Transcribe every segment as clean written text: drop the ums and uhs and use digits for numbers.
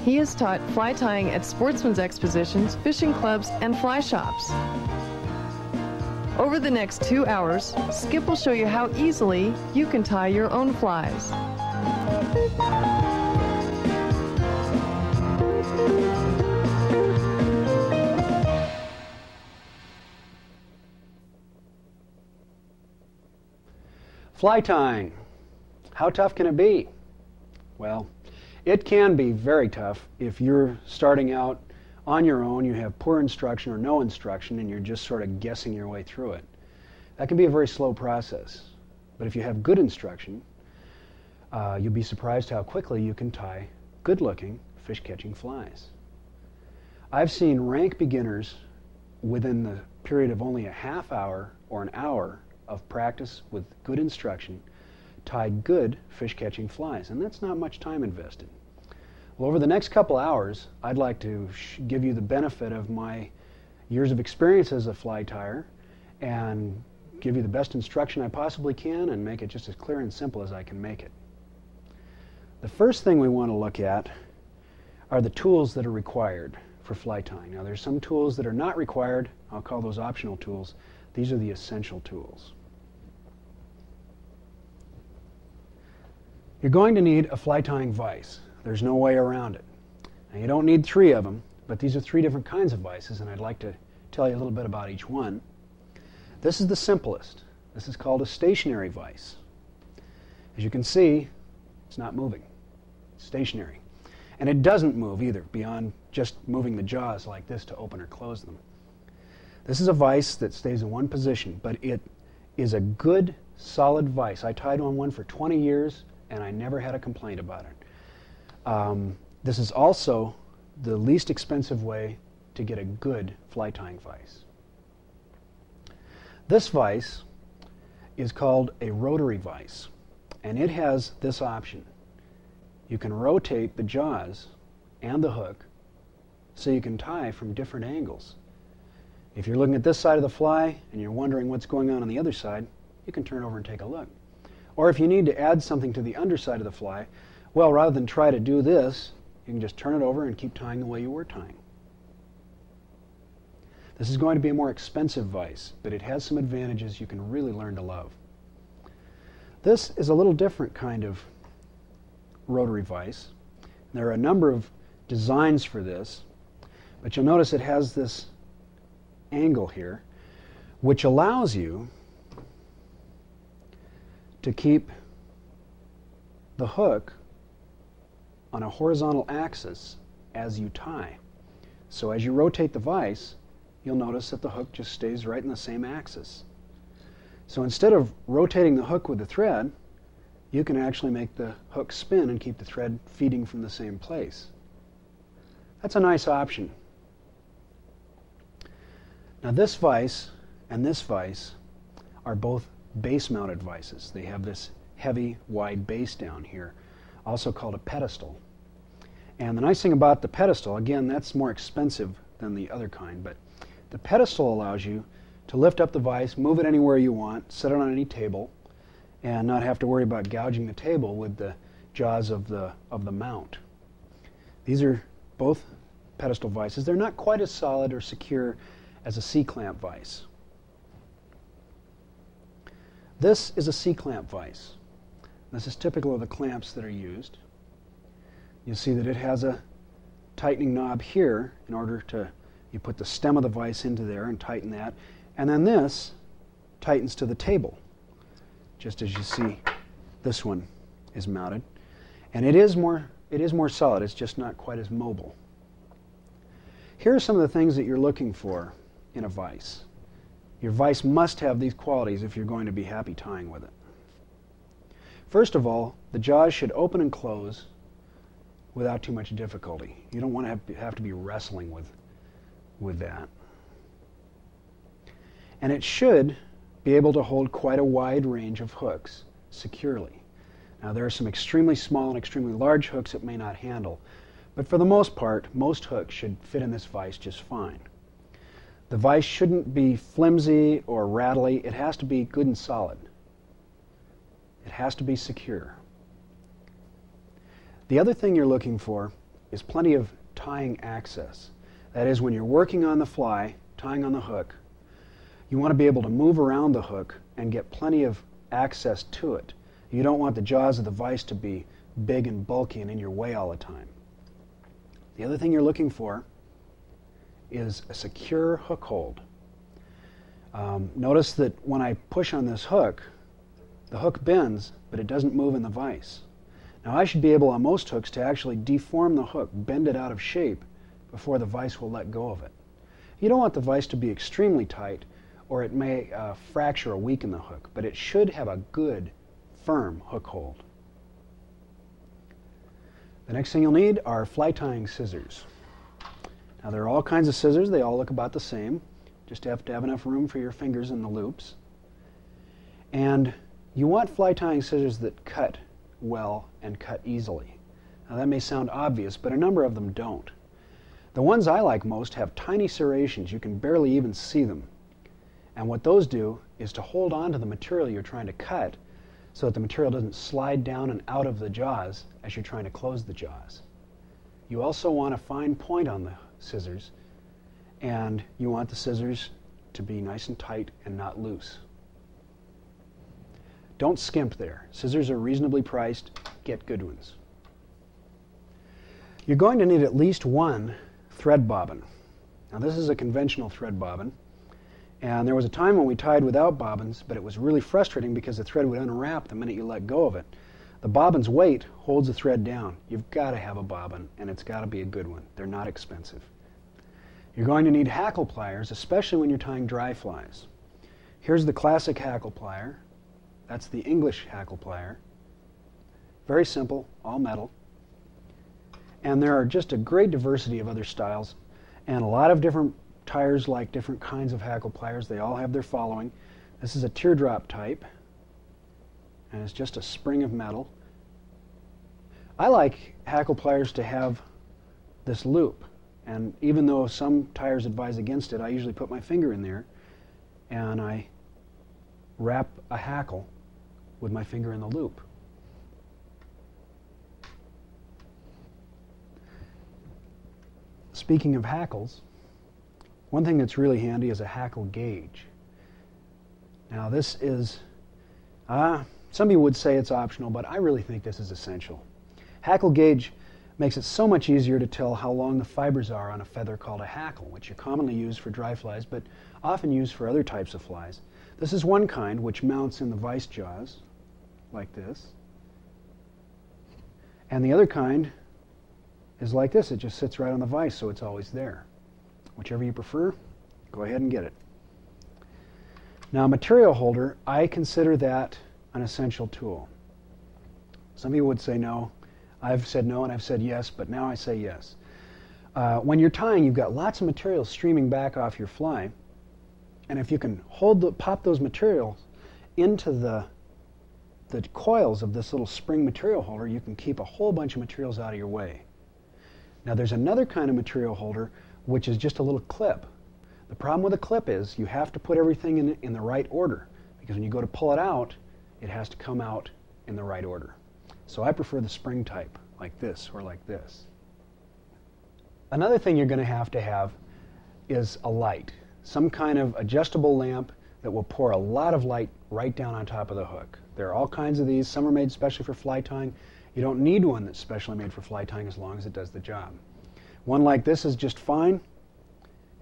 He has taught fly tying at sportsman's expositions, fishing clubs, and fly shops. Over the next 2 hours, Skip will show you how easily you can tie your own flies. Fly tying. How tough can it be? Well, it can be very tough if you're starting out on your own, you have poor instruction or no instruction, and you're just sort of guessing your way through it. That can be a very slow process. But if you have good instruction, you'll be surprised how quickly you can tie good-looking fish-catching flies. I've seen rank beginners within the period of only a half hour or an hour of practice with good instruction tie good fish-catching flies, and that's not much time invested. Well, over the next couple hours, I'd like to give you the benefit of my years of experience as a fly tyer and give you the best instruction I possibly can and make it just as clear and simple as I can make it. The first thing we want to look at are the tools that are required for fly tying. Now, there's some tools that are not required. I'll call those optional tools. These are the essential tools. You're going to need a fly tying vise. There's no way around it. Now, you don't need 3 of them, but these are 3 different kinds of vices, and I'd like to tell you a little bit about each one. This is the simplest. This is called a stationary vise. As you can see, it's not moving. It's stationary. And it doesn't move either, beyond just moving the jaws like this to open or close them. This is a vise that stays in one position, but it is a good, solid vise. I tied on one for 20 years, and I never had a complaint about it. This is also the least expensive way to get a good fly tying vise. This vise is called a rotary vise, and it has this option. You can rotate the jaws and the hook so you can tie from different angles. If you're looking at this side of the fly and you're wondering what's going on the other side, you can turn over and take a look. Or if you need to add something to the underside of the fly, well, rather than try to do this, you can just turn it over and keep tying the way you were tying. This is going to be a more expensive vise, but it has some advantages you can really learn to love. This is a little different kind of rotary vise. There are a number of designs for this, but you'll notice it has this angle here, which allows you to keep the hook on a horizontal axis as you tie. So as you rotate the vise, you'll notice that the hook just stays right in the same axis. So instead of rotating the hook with the thread, you can actually make the hook spin and keep the thread feeding from the same place. That's a nice option. Now, this vise and this vise are both base-mounted vices. They have this heavy, wide base down here, also called a pedestal. And the nice thing about the pedestal, again, that's more expensive than the other kind, but the pedestal allows you to lift up the vise, move it anywhere you want, set it on any table, and not have to worry about gouging the table with the jaws of the mount. These are both pedestal vices. They're not quite as solid or secure as a C-clamp vise. This is a C-clamp vise. This is typical of the clamps that are used. You'll see that it has a tightening knob here in order to, you put the stem of the vise into there and tighten that, and then this tightens to the table, just as you see this one is mounted. And it is more solid, it's just not quite as mobile. Here are some of the things that you're looking for in a vise. Your vise must have these qualities if you're going to be happy tying with it. First of all, the jaws should open and close without too much difficulty. You don't want to have to be wrestling with that. And it should be able to hold quite a wide range of hooks securely. Now, there are some extremely small and extremely large hooks it may not handle, but for the most part, most hooks should fit in this vise just fine. The vise shouldn't be flimsy or rattly. It has to be good and solid. It has to be secure. The other thing you're looking for is plenty of tying access. That is, when you're working on the fly, tying on the hook, you want to be able to move around the hook and get plenty of access to it. You don't want the jaws of the vise to be big and bulky and in your way all the time. The other thing you're looking for is a secure hook hold. Notice that when I push on this hook, the hook bends, but it doesn't move in the vise. Now I should be able on most hooks to actually deform the hook, bend it out of shape, before the vise will let go of it. You don't want the vise to be extremely tight, or it may fracture or weaken the hook, but it should have a good, firm hook hold. The next thing you'll need are fly tying scissors. Now there are all kinds of scissors. They all look about the same. Just have to have enough room for your fingers in the loops. And you want fly tying scissors that cut well and cut easily. Now that may sound obvious, but a number of them don't. The ones I like most have tiny serrations. You can barely even see them. And what those do is to hold on to the material you're trying to cut so that the material doesn't slide down and out of the jaws as you're trying to close the jaws. You also want a fine point on the scissors, and you want the scissors to be nice and tight and not loose. Don't skimp there. Scissors are reasonably priced. Get good ones. You're going to need at least one thread bobbin. Now this is a conventional thread bobbin, and there was a time when we tied without bobbins, but it was really frustrating because the thread would unwrap the minute you let go of it. The bobbin's weight holds the thread down. You've got to have a bobbin, and it's got to be a good one. They're not expensive. You're going to need hackle pliers, especially when you're tying dry flies. Here's the classic hackle plier. That's the English hackle plier. Very simple, all metal. And there are just a great diversity of other styles, and a lot of different tyers like different kinds of hackle pliers. They all have their following. This is a teardrop type, and it's just a spring of metal. I like hackle pliers to have this loop, and even though some tyers advise against it, I usually put my finger in there and I wrap a hackle with my finger in the loop. Speaking of hackles, one thing that's really handy is a hackle gauge. Now this is, some people would say it's optional, but I really think this is essential. Hackle gauge makes it so much easier to tell how long the fibers are on a feather called a hackle, which you commonly use for dry flies, but often used for other types of flies. This is one kind which mounts in the vise jaws, like this. And the other kind is like this. It just sits right on the vise, so it's always there. Whichever you prefer, go ahead and get it. Now, material holder, I consider that an essential tool. Some people would say no. I've said no and I've said yes, but now I say yes. When you're tying, you've got lots of material streaming back off your fly, and if you can pop those materials into the coils of this little spring material holder, you can keep a whole bunch of materials out of your way. Now there's another kind of material holder which is just a little clip. The problem with a clip is you have to put everything in the right order, because when you go to pull it out, it has to come out in the right order. So I prefer the spring type, like this or like this. Another thing you're going to have is a light, some kind of adjustable lamp that will pour a lot of light right down on top of the hook. There are all kinds of these. Some are made specially for fly tying. You don't need one that's specially made for fly tying as long as it does the job. One like this is just fine.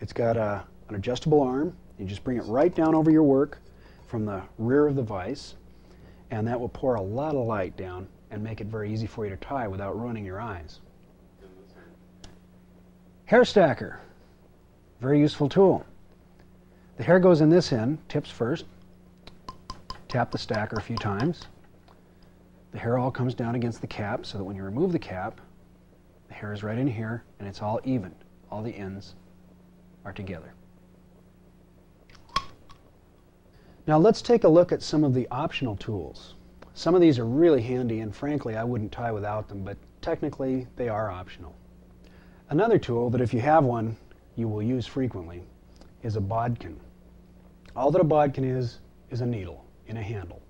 It's got an adjustable arm. You just bring it right down over your work from the rear of the vise, and that will pour a lot of light down and make it very easy for you to tie without ruining your eyes. Hair stacker, very useful tool. The hair goes in this end, tips first. Tap the stacker a few times. The hair all comes down against the cap so that when you remove the cap, the hair is right in here and it's all even. All the ends are together. Now let's take a look at some of the optional tools. Some of these are really handy, and frankly I wouldn't tie without them, but technically they are optional. Another tool that if you have one you will use frequently is a bodkin. All that a bodkin is a needle in a handle.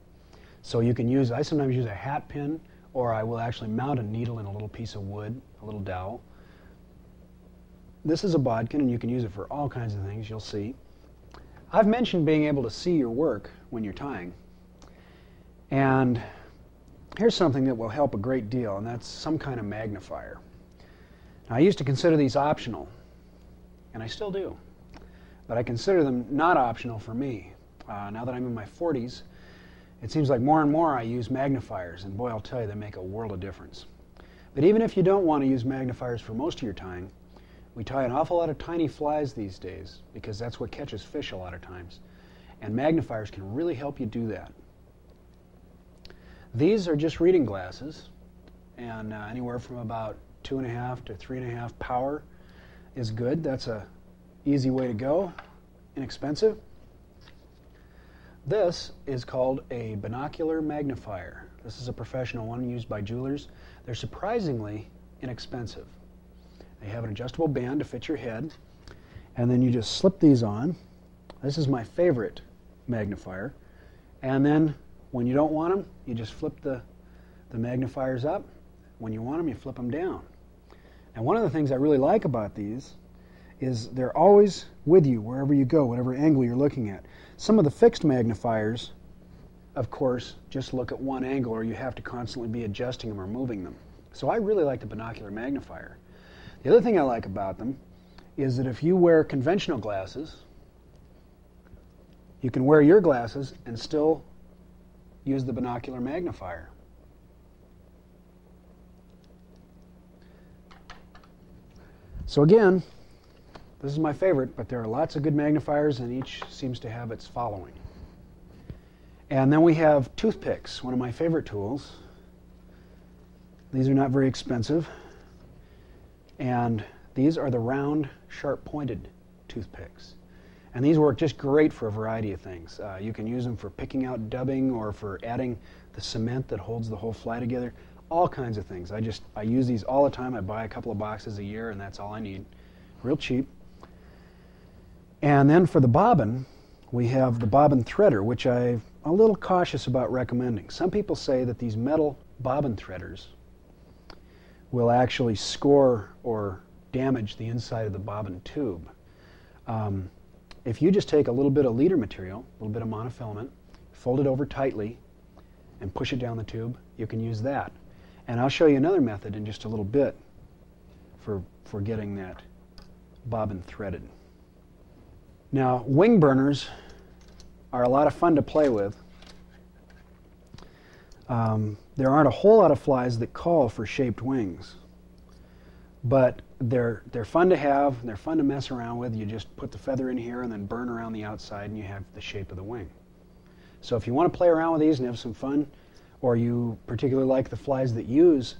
So you can use, I sometimes use a hat pin or I will actually mount a needle in a little piece of wood, a little dowel. This is a bodkin, and you can use it for all kinds of things, you'll see. I've mentioned being able to see your work when you're tying. And here's something that will help a great deal, and that's some kind of magnifier. Now, I used to consider these optional, and I still do. But I consider them not optional for me. Now that I'm in my 40s, it seems like more and more I use magnifiers, and boy, I'll tell you, they make a world of difference. But even if you don't want to use magnifiers for most of your tying, we tie an awful lot of tiny flies these days because that's what catches fish a lot of times. And magnifiers can really help you do that. These are just reading glasses, and anywhere from about 2.5 to 3.5 power is good. That's a easy way to go, inexpensive. This is called a binocular magnifier. This is a professional one used by jewelers. They're surprisingly inexpensive. They have an adjustable band to fit your head, and then you just slip these on. This is my favorite magnifier. And then when you don't want them, you just flip the magnifiers up. When you want them, you flip them down. And one of the things I really like about these is they're always with you wherever you go, whatever angle you're looking at. Some of the fixed magnifiers, of course, just look at one angle, or you have to constantly be adjusting them or moving them. So I really like the binocular magnifier. The other thing I like about them is that if you wear conventional glasses, you can wear your glasses and still use the binocular magnifier. So again, this is my favorite, but there are lots of good magnifiers, and each seems to have its following. And then we have toothpicks, one of my favorite tools. These are not very expensive. And these are the round, sharp-pointed toothpicks. And these work just great for a variety of things. You can use them for picking out dubbing or for adding the cement that holds the whole fly together. All kinds of things. I use these all the time. I buy a couple of boxes a year, and that's all I need. Real cheap. And then for the bobbin, we have the bobbin threader, which I'm a little cautious about recommending. Some people say that these metal bobbin threaders will actually score or damage the inside of the bobbin tube. If you just take a little bit of leader material, a little bit of monofilament, fold it over tightly, and push it down the tube, you can use that. And I'll show you another method in just a little bit for getting that bobbin threaded. Now, wing burners are a lot of fun to play with. There aren't a whole lot of flies that call for shaped wings, but they're fun to have, they're fun to mess around with. You just put the feather in here and then burn around the outside, and you have the shape of the wing. So if you want to play around with these and have some fun, or you particularly like the flies that use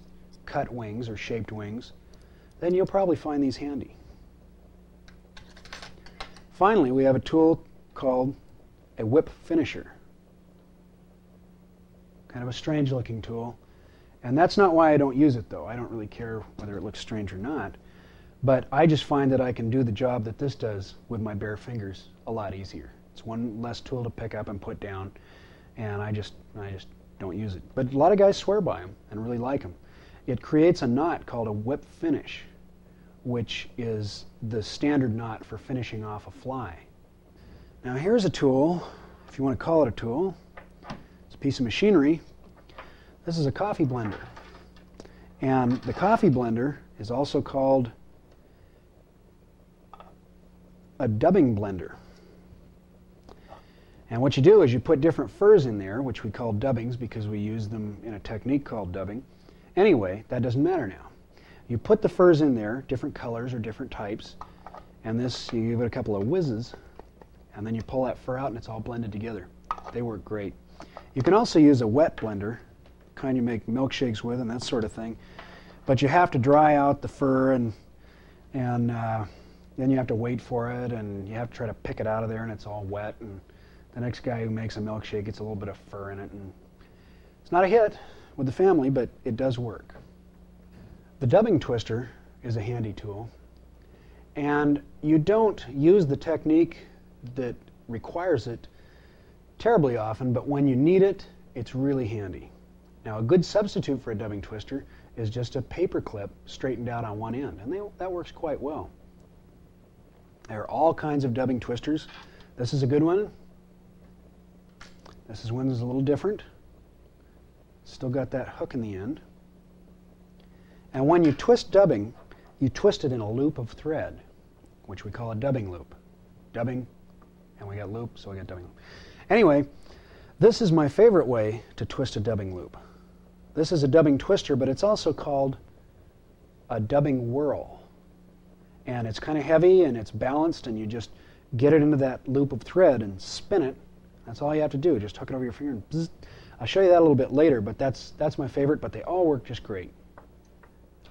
cut wings or shaped wings, then you'll probably find these handy. Finally, we have a tool called a whip finisher. Kind of a strange looking tool. And that's not why I don't use it, though. I don't really care whether it looks strange or not. But I just find that I can do the job that this does with my bare fingers a lot easier. It's one less tool to pick up and put down, and I just don't use it. But a lot of guys swear by them and really like them. It creates a knot called a whip finish, which is the standard knot for finishing off a fly. Now here's a tool, if you want to call it a tool. It's a piece of machinery. This is a coffee blender. And the coffee blender is also called a dubbing blender. And what you do is you put different furs in there, which we call dubbings because we use them in a technique called dubbing. Anyway, that doesn't matter now. You put the furs in there, different colors or different types, and this, you give it a couple of whizzes, and then you pull that fur out and it's all blended together. They work great. You can also use a wet blender, kind you make milkshakes with and that sort of thing, but you have to dry out the fur, and then you have to wait for it, and you have to try to pick it out of there, and it's all wet, and the next guy who makes a milkshake gets a little bit of fur in it, and it's not a hit with the family, but it does work. The dubbing twister is a handy tool, and you don't use the technique that requires it terribly often, but when you need it, it's really handy. Now, a good substitute for a dubbing twister is just a paper clip straightened out on one end, and that works quite well. There are all kinds of dubbing twisters. This is a good one. This is one that's a little different. Still got that hook in the end. And when you twist dubbing, you twist it in a loop of thread, which we call a dubbing loop. Dubbing, and we got loop, so we got dubbing loop. Anyway, this is my favorite way to twist a dubbing loop. This is a dubbing twister, but it's also called a dubbing whirl. And it's kind of heavy and it's balanced, and you just get it into that loop of thread and spin it. That's all you have to do. Just hook it over your finger and bzz. I'll show you that a little bit later, but that's my favorite, but they all work just great.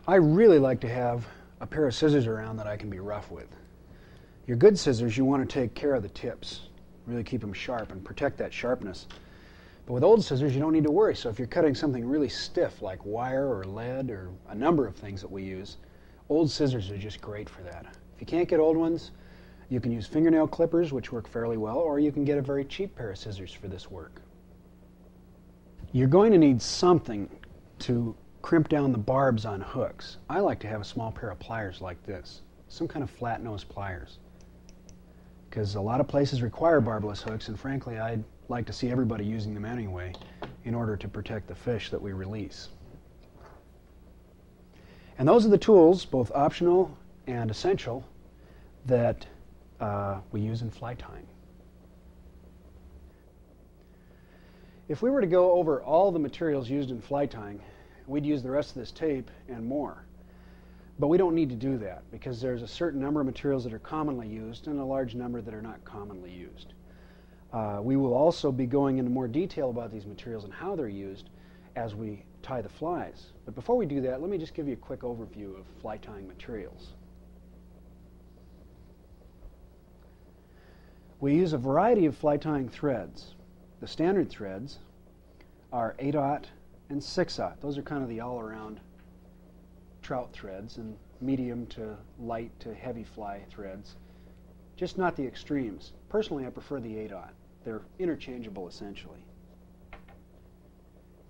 I really like to have a pair of scissors around that I can be rough with. Your good scissors, you want to take care of the tips, really keep them sharp and protect that sharpness. But with old scissors, you don't need to worry. So if you're cutting something really stiff like wire or lead or a number of things that we use, old scissors are just great for that. If you can't get old ones, you can use fingernail clippers, which work fairly well, or you can get a very cheap pair of scissors for this work. You're going to need something to crimp down the barbs on hooks. I like to have a small pair of pliers like this, some kind of flat nose pliers, because a lot of places require barbless hooks, and frankly I'd like to see everybody using them anyway in order to protect the fish that we release. And those are the tools, both optional and essential, that we use in fly tying. If we were to go over all the materials used in fly tying, we'd use the rest of this tape and more. But we don't need to do that, because there's a certain number of materials that are commonly used and a large number that are not commonly used. We will also be going into more detail about these materials and how they're used as we tie the flies. But before we do that, let me just give you a quick overview of fly tying materials. We use a variety of fly tying threads. The standard threads are 8/0 and 6/0. Those are kind of the all-around trout threads, and medium to light to heavy fly threads. Just not the extremes. Personally, I prefer the 8/0. They're interchangeable essentially.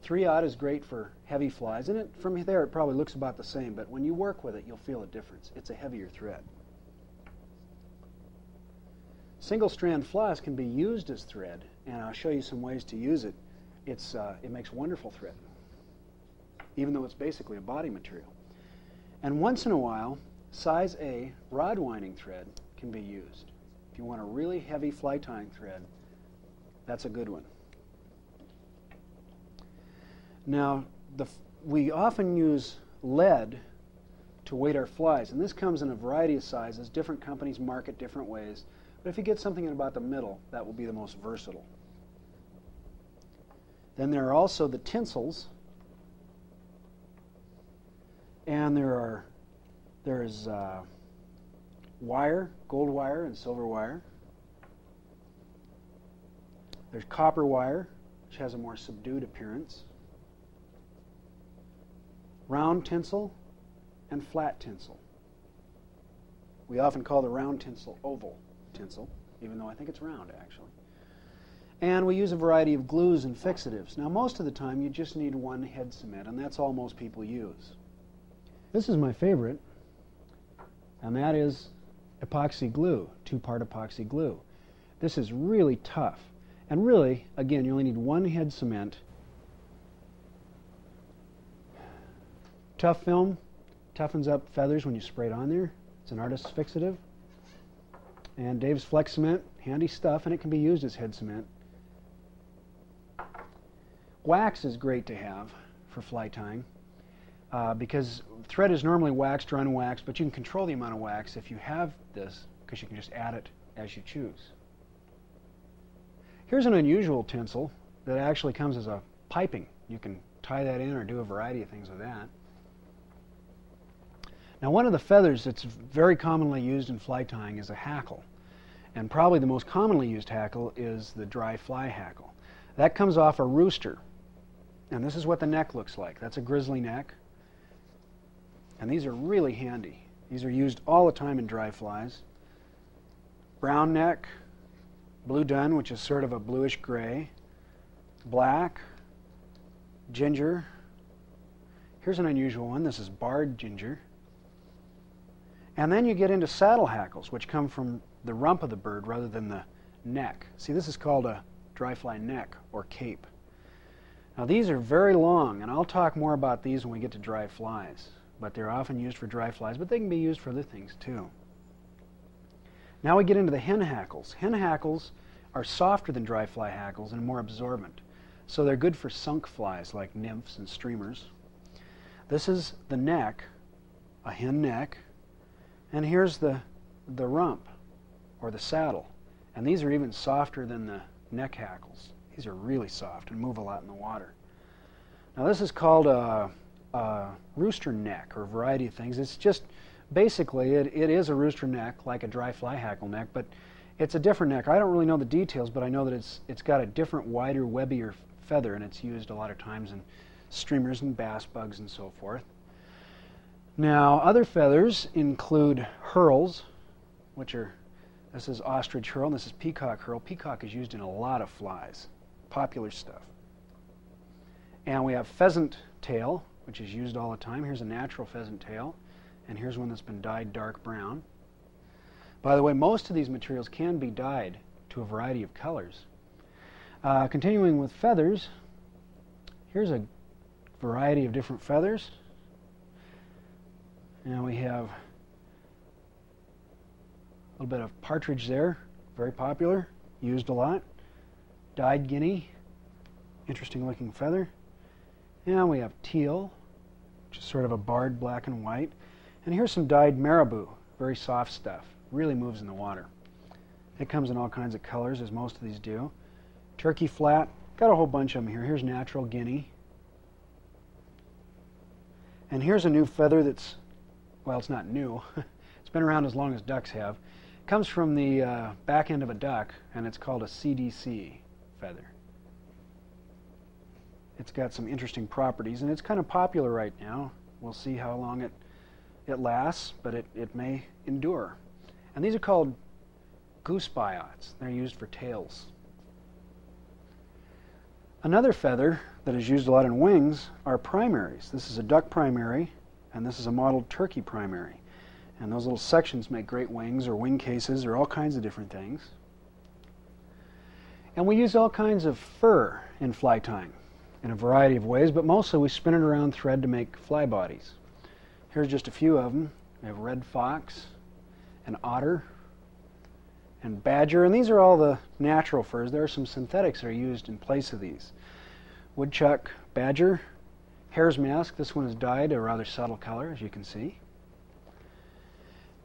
3/0 is great for heavy flies, and from there it probably looks about the same, but when you work with it, you'll feel a difference. It's a heavier thread. Single strand flies can be used as thread, and I'll show you some ways to use it. It makes wonderful thread, even though it's basically a body material. And once in a while, size A rod winding thread can be used. If you want a really heavy fly tying thread, that's a good one. Now, we often use lead to weight our flies, and this comes in a variety of sizes. Different companies market different ways, but if you get something in about the middle, that will be the most versatile. Then there are also the tinsels, and there's wire, gold wire and silver wire. There's copper wire, which has a more subdued appearance. Round tinsel and flat tinsel. We often call the round tinsel oval tinsel, even though I think it's round actually. And we use a variety of glues and fixatives. Now most of the time you just need one head cement, and that's all most people use. This is my favorite, and that is epoxy glue, 2-part epoxy glue. This is really tough, and really, again, you only need one head cement. Tough film toughens up feathers when you spray it on there. It's an artist's fixative. And Dave's Flex Cement, handy stuff, and it can be used as head cement. Wax is great to have for fly tying because thread is normally waxed or unwaxed, but you can control the amount of wax if you have this, because you can just add it as you choose. Here's an unusual tinsel that actually comes as a piping. You can tie that in or do a variety of things with that. Now, one of the feathers that's very commonly used in fly tying is a hackle. And probably the most commonly used hackle is the dry fly hackle. That comes off a rooster. And this is what the neck looks like. That's a grizzly neck. And these are really handy. These are used all the time in dry flies. Brown neck, blue dun, which is sort of a bluish gray, black, ginger. Here's an unusual one. This is barred ginger. And then you get into saddle hackles, which come from the rump of the bird rather than the neck. See, this is called a dry fly neck or cape. Now these are very long, and I'll talk more about these when we get to dry flies. But they're often used for dry flies, but they can be used for other things too. Now we get into the hen hackles. Hen hackles are softer than dry fly hackles and more absorbent. So they're good for sunk flies like nymphs and streamers. This is the neck, a hen neck, and here's the rump or the saddle. And these are even softer than the neck hackles. These are really soft and move a lot in the water. Now this is called a rooster neck, or a variety of things. It's just basically it is a rooster neck like a dry fly hackle neck, but it's a different neck. I don't really know the details, but I know that it's got a different, wider, webbier feather, and it's used a lot of times in streamers and bass bugs and so forth. Now other feathers include hurls, which are, this is ostrich hurl, and this is peacock hurl. Peacock is used in a lot of flies, popular stuff. And we have pheasant tail, which is used all the time. Here's a natural pheasant tail, and here's one that's been dyed dark brown. By the way, most of these materials can be dyed to a variety of colors. Continuing with feathers, here's a variety of different feathers. Now we have a little bit of partridge there, very popular, used a lot. Dyed guinea, interesting looking feather. And we have teal, which is sort of a barred black and white. And here's some dyed marabou, very soft stuff, really moves in the water. It comes in all kinds of colors, as most of these do. Turkey flat, got a whole bunch of them here. Here's natural guinea. And here's a new feather that's, well, it's not new. It's been around as long as ducks have. It comes from the back end of a duck, and it's called a CDC feather. It's got some interesting properties, and it's kind of popular right now. We'll see how long it lasts, but it may endure. And these are called goose biots. They're used for tails. Another feather that is used a lot in wings are primaries. This is a duck primary, and this is a mottled turkey primary. And those little sections make great wings or wing cases or all kinds of different things. And we use all kinds of fur in fly tying in a variety of ways, but mostly we spin it around thread to make fly bodies. Here's just a few of them. We have red fox, and otter, and badger, and these are all the natural furs. There are some synthetics that are used in place of these. Woodchuck, badger, hare's mask. This one is dyed a rather subtle color, as you can see.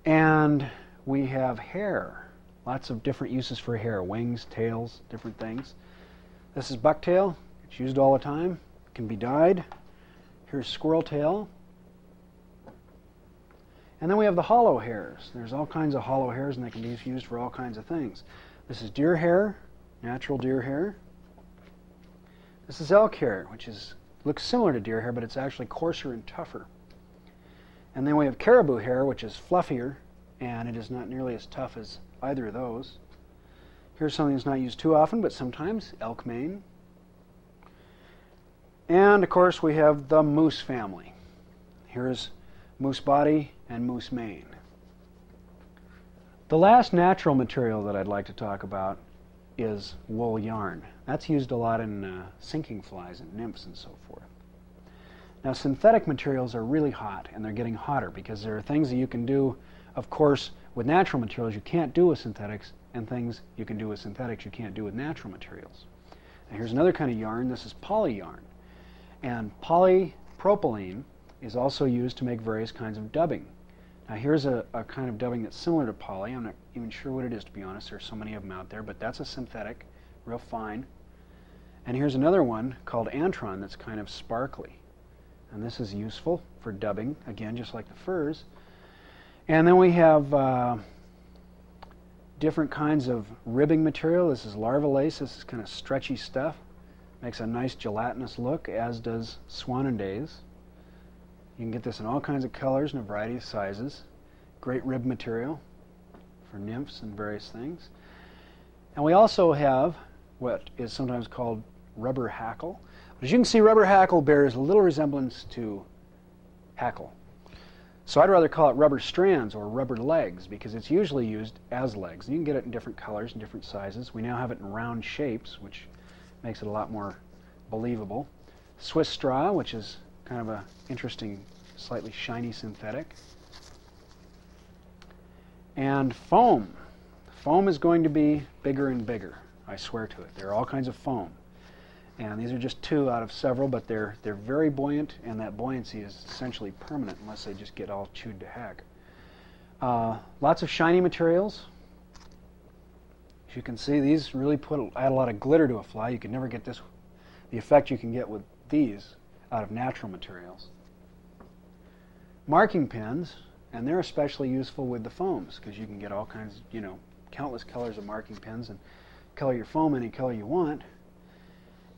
And we have hair. Lots of different uses for hair, wings, tails, different things. This is bucktail. It's used all the time. It can be dyed. Here's squirrel tail. And then we have the hollow hairs. There's all kinds of hollow hairs, and they can be used for all kinds of things. This is deer hair, natural deer hair. This is elk hair, which looks similar to deer hair, but it's actually coarser and tougher. And then we have caribou hair, which is fluffier, and it is not nearly as tough as either of those. Here's something that's not used too often, but sometimes, elk mane. And of course we have the moose family. Here's moose body and moose mane. The last natural material that I'd like to talk about is wool yarn. That's used a lot in sinking flies and nymphs and so forth. Now synthetic materials are really hot, and they're getting hotter because there are things that you can do, of course, with natural materials you can't do with synthetics, and things you can do with synthetics you can't do with natural materials. Now here's another kind of yarn. This is poly yarn. And polypropylene is also used to make various kinds of dubbing. Now here's a kind of dubbing that's similar to poly. I'm not even sure what it is, to be honest. There's so many of them out there, but that's a synthetic, real fine. And here's another one called Antron that's kind of sparkly. And this is useful for dubbing, again, just like the furs. And then we have different kinds of ribbing material. This is larva lace. This is kind of stretchy stuff. Makes a nice gelatinous look, as does Swanendays. You can get this in all kinds of colors and a variety of sizes. Great rib material for nymphs and various things. And we also have what is sometimes called rubber hackle. As you can see, rubber hackle bears a little resemblance to hackle. So I'd rather call it rubber strands or rubber legs because it's usually used as legs. You can get it in different colors and different sizes. We now have it in round shapes, which makes it a lot more believable. Swiss straw, which is kind of an interesting, slightly shiny synthetic. And foam. Foam is going to be bigger and bigger, I swear to it. There are all kinds of foam. And these are just two out of several, but they're very buoyant, and that buoyancy is essentially permanent unless they just get all chewed to heck. Lots of shiny materials. As you can see, these really add a lot of glitter to a fly. You can never get the effect you can get with these out of natural materials. Marking pens, and they're especially useful with the foams because you can get all kinds, countless colors of marking pens and color your foam any color you want.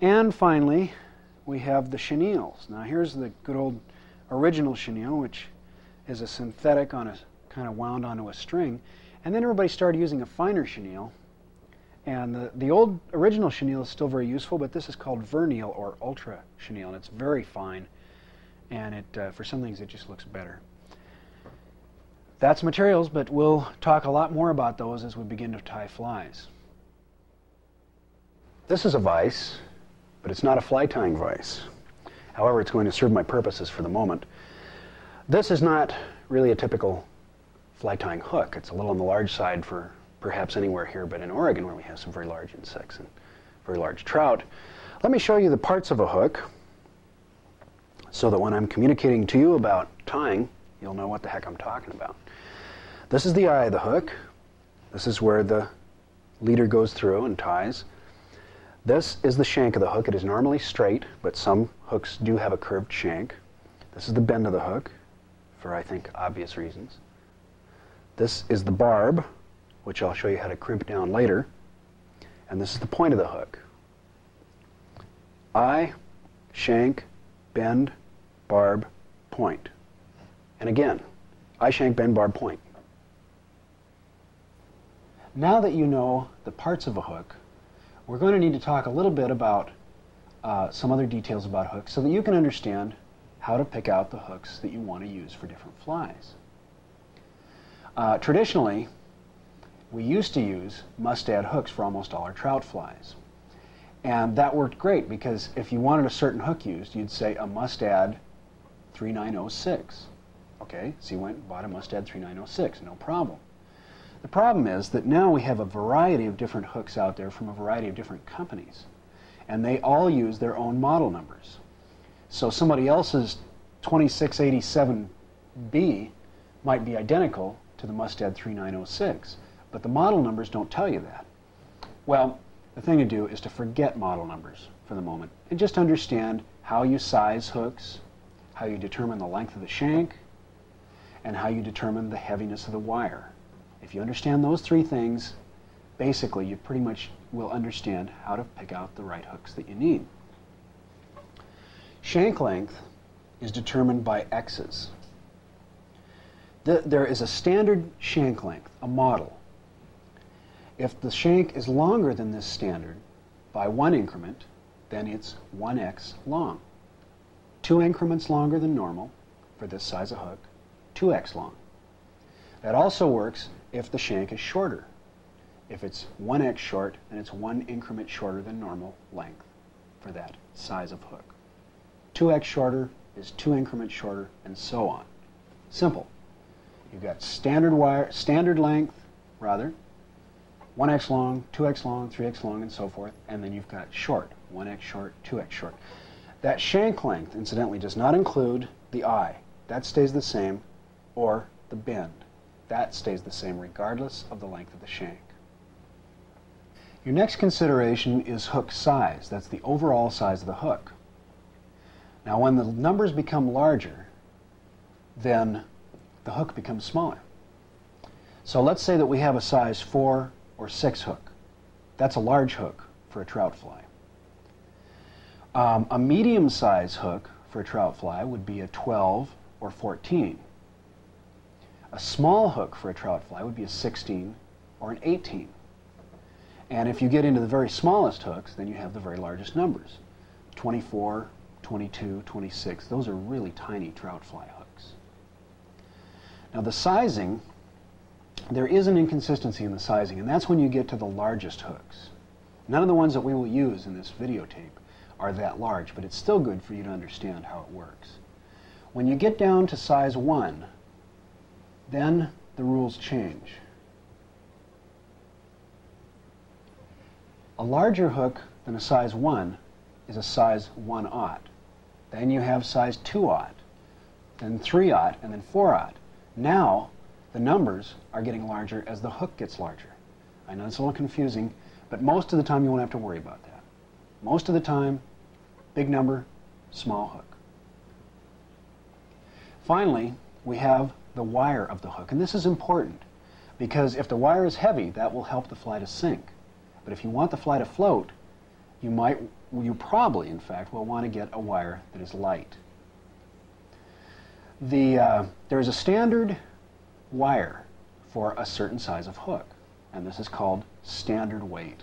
And finally, we have the chenilles. Now here's the good old original chenille, which is a synthetic on a kind of wound onto a string. And then everybody started using a finer chenille. And the old original chenille is still very useful, but this is called vernile or ultra chenille, and it's very fine. And for some things, it just looks better. That's materials, but we'll talk a lot more about those as we begin to tie flies. This is a vise, but it's not a fly tying vise. However, it's going to serve my purposes for the moment. This is not really a typical fly tying hook. It's a little on the large side for perhaps anywhere here, but in Oregon, where we have some very large insects and very large trout. Let me show you the parts of a hook so that when I'm communicating to you about tying, you'll know what the heck I'm talking about. This is the eye of the hook. This is where the leader goes through and ties. This is the shank of the hook. It is normally straight, but some hooks do have a curved shank. This is the bend of the hook, for I think obvious reasons. This is the barb, which I'll show you how to crimp down later. And this is the point of the hook. Eye, shank, bend, barb, point. And again, eye, shank, bend, barb, point. Now that you know the parts of a hook, we're going to need to talk a little bit about some other details about hooks so that you can understand how to pick out the hooks that you want to use for different flies. Traditionally, we used to use mustad hooks for almost all our trout flies. And that worked great because if you wanted a certain hook used, you'd say a mustad 3906. Okay, so you went and bought a mustad 3906, no problem. The problem is that now we have a variety of different hooks out there from a variety of different companies. And they all use their own model numbers. So somebody else's 2687B might be identical to the mustad 3906. But the model numbers don't tell you that. Well, the thing to do is to forget model numbers for the moment and just understand how you size hooks, how you determine the length of the shank, and how you determine the heaviness of the wire. If you understand those three things, basically you pretty much will understand how to pick out the right hooks that you need. Shank length is determined by X's. There is a standard shank length, a model. If the shank is longer than this standard by 1 increment, then it's 1x long. 2 increments longer than normal for this size of hook, 2x long. That also works if the shank is shorter. If it's 1x short, then it's 1 increment shorter than normal length for that size of hook. 2x shorter is 2 increments shorter, and so on. Simple. You've got standard length, 1x long, 2x long, 3x long, and so forth, and then you've got short, 1x short, 2x short. That shank length, incidentally, does not include the eye. That stays the same, or the bend. That stays the same regardless of the length of the shank. Your next consideration is hook size. That's the overall size of the hook. Now, when the numbers become larger, then the hook becomes smaller. So let's say that we have a size 4 or 6 hook. That's a large hook for a trout fly. A medium-size hook for a trout fly would be a 12 or 14. A small hook for a trout fly would be a 16 or an 18. And if you get into the very smallest hooks, then you have the very largest numbers. 24, 22, 26. Those are really tiny trout fly hooks. Now the sizing, there is an inconsistency in the sizing, and that's when you get to the largest hooks. None of the ones that we will use in this videotape are that large, but it's still good for you to understand how it works. When you get down to size 1, then the rules change. A larger hook than a size 1 is a size 1/0. Then you have size 2/0, then 3/0, and then 4/0. Now, the numbers are getting larger as the hook gets larger. I know it's a little confusing, but most of the time you won't have to worry about that. Most of the time, big number, small hook. Finally, we have the wire of the hook, and this is important because if the wire is heavy, that will help the fly to sink. But if you want the fly to float, you probably, in fact, will want to get a wire that is light. There's a standard wire for a certain size of hook, and this is called standard weight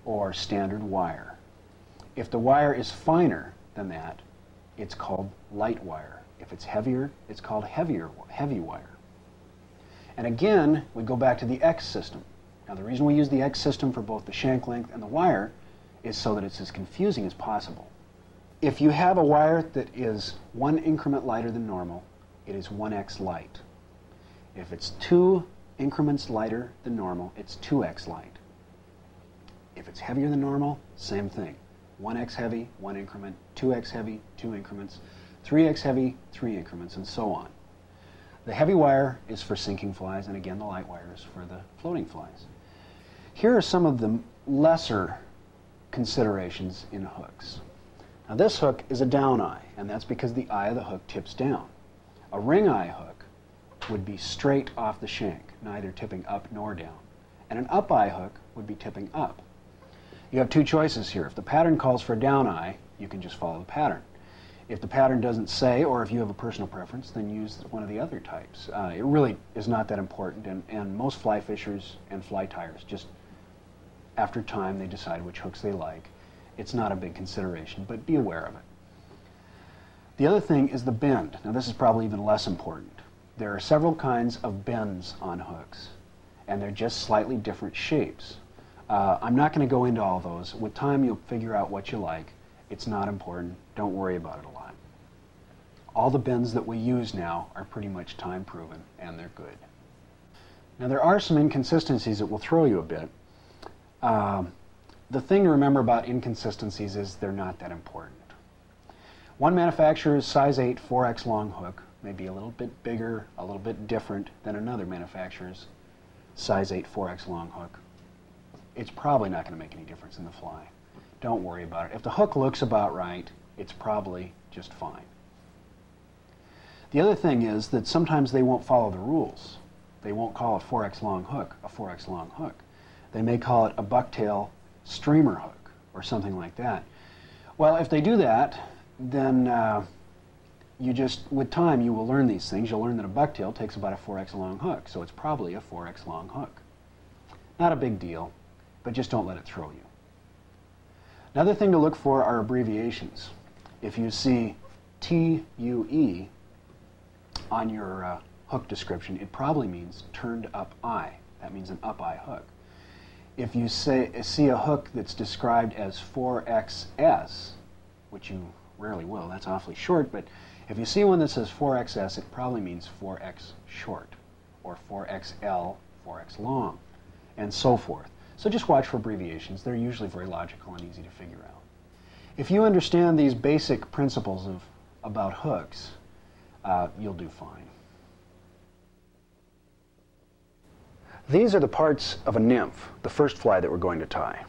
or standard wire. If the wire is finer than that, it's called light wire. If it's heavier, it's called heavy wire. And again, we go back to the X system. Now the reason we use the X system for both the shank length and the wire is so that it's as confusing as possible. If you have a wire that is 1 increment lighter than normal, it is 1x light. If it's 2 increments lighter than normal, it's 2x light. If it's heavier than normal, same thing. 1x heavy, 1 increment, 2x heavy, 2 increments, 3x heavy, 3 increments, and so on. The heavy wire is for sinking flies, and again, the light wire is for the floating flies. Here are some of the lesser considerations in hooks. Now this hook is a down eye, and that's because the eye of the hook tips down. A ring eye hook would be straight off the shank, neither tipping up nor down. And an up eye hook would be tipping up. You have two choices here. If the pattern calls for a down eye, you can just follow the pattern. If the pattern doesn't say, or if you have a personal preference, then use one of the other types. It really is not that important, and most fly fishers and fly tiers just, after time, they decide which hooks they like. It's not a big consideration, but be aware of it. The other thing is the bend. Now this is probably even less important. There are several kinds of bends on hooks, and they're just slightly different shapes. I'm not going to go into all those. With time, you'll figure out what you like. It's not important. Don't worry about it a lot. All the bends that we use now are pretty much time proven, and they're good. Now there are some inconsistencies that will throw you a bit. The thing to remember about inconsistencies is they're not that important. One manufacturer's size 8 4X long hook may be a little bit bigger, a little bit different than another manufacturer's size 8 4X long hook. It's probably not going to make any difference in the fly. Don't worry about it. If the hook looks about right, it's probably just fine. The other thing is that sometimes they won't follow the rules. They won't call a 4X long hook a 4X long hook. They may call it a bucktail streamer hook or something like that. Well, if they do that, then with time, you will learn these things. You'll learn that a bucktail takes about a 4X long hook, so it's probably a 4X long hook. Not a big deal, but just don't let it throw you. Another thing to look for are abbreviations. If you see TUE on your hook description, it probably means turned up eye. That means an up eye hook. If you see a hook that's described as 4XS, which you rarely will, that's awfully short, but if you see one that says 4XS, it probably means 4X short, or 4XL, 4X long, and so forth. So just watch for abbreviations. They're usually very logical and easy to figure out. If you understand these basic principles about hooks, you'll do fine. These are the parts of a nymph, the first fly that we're going to tie.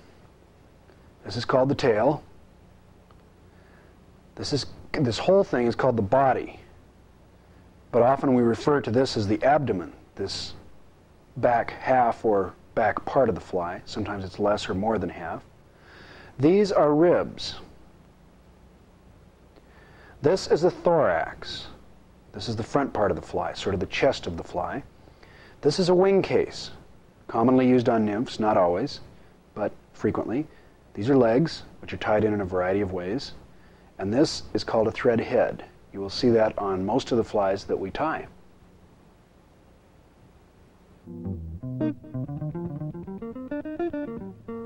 This is called the tail. This whole thing is called the body, but often we refer to this as the abdomen, this back half or back part of the fly. Sometimes it's less or more than half. These are ribs. This is the thorax. This is the front part of the fly, sort of the chest of the fly. This is a wing case, commonly used on nymphs, not always, but frequently. These are legs, which are tied in a variety of ways. And this is called a thread head. You will see that on most of the flies that we tie.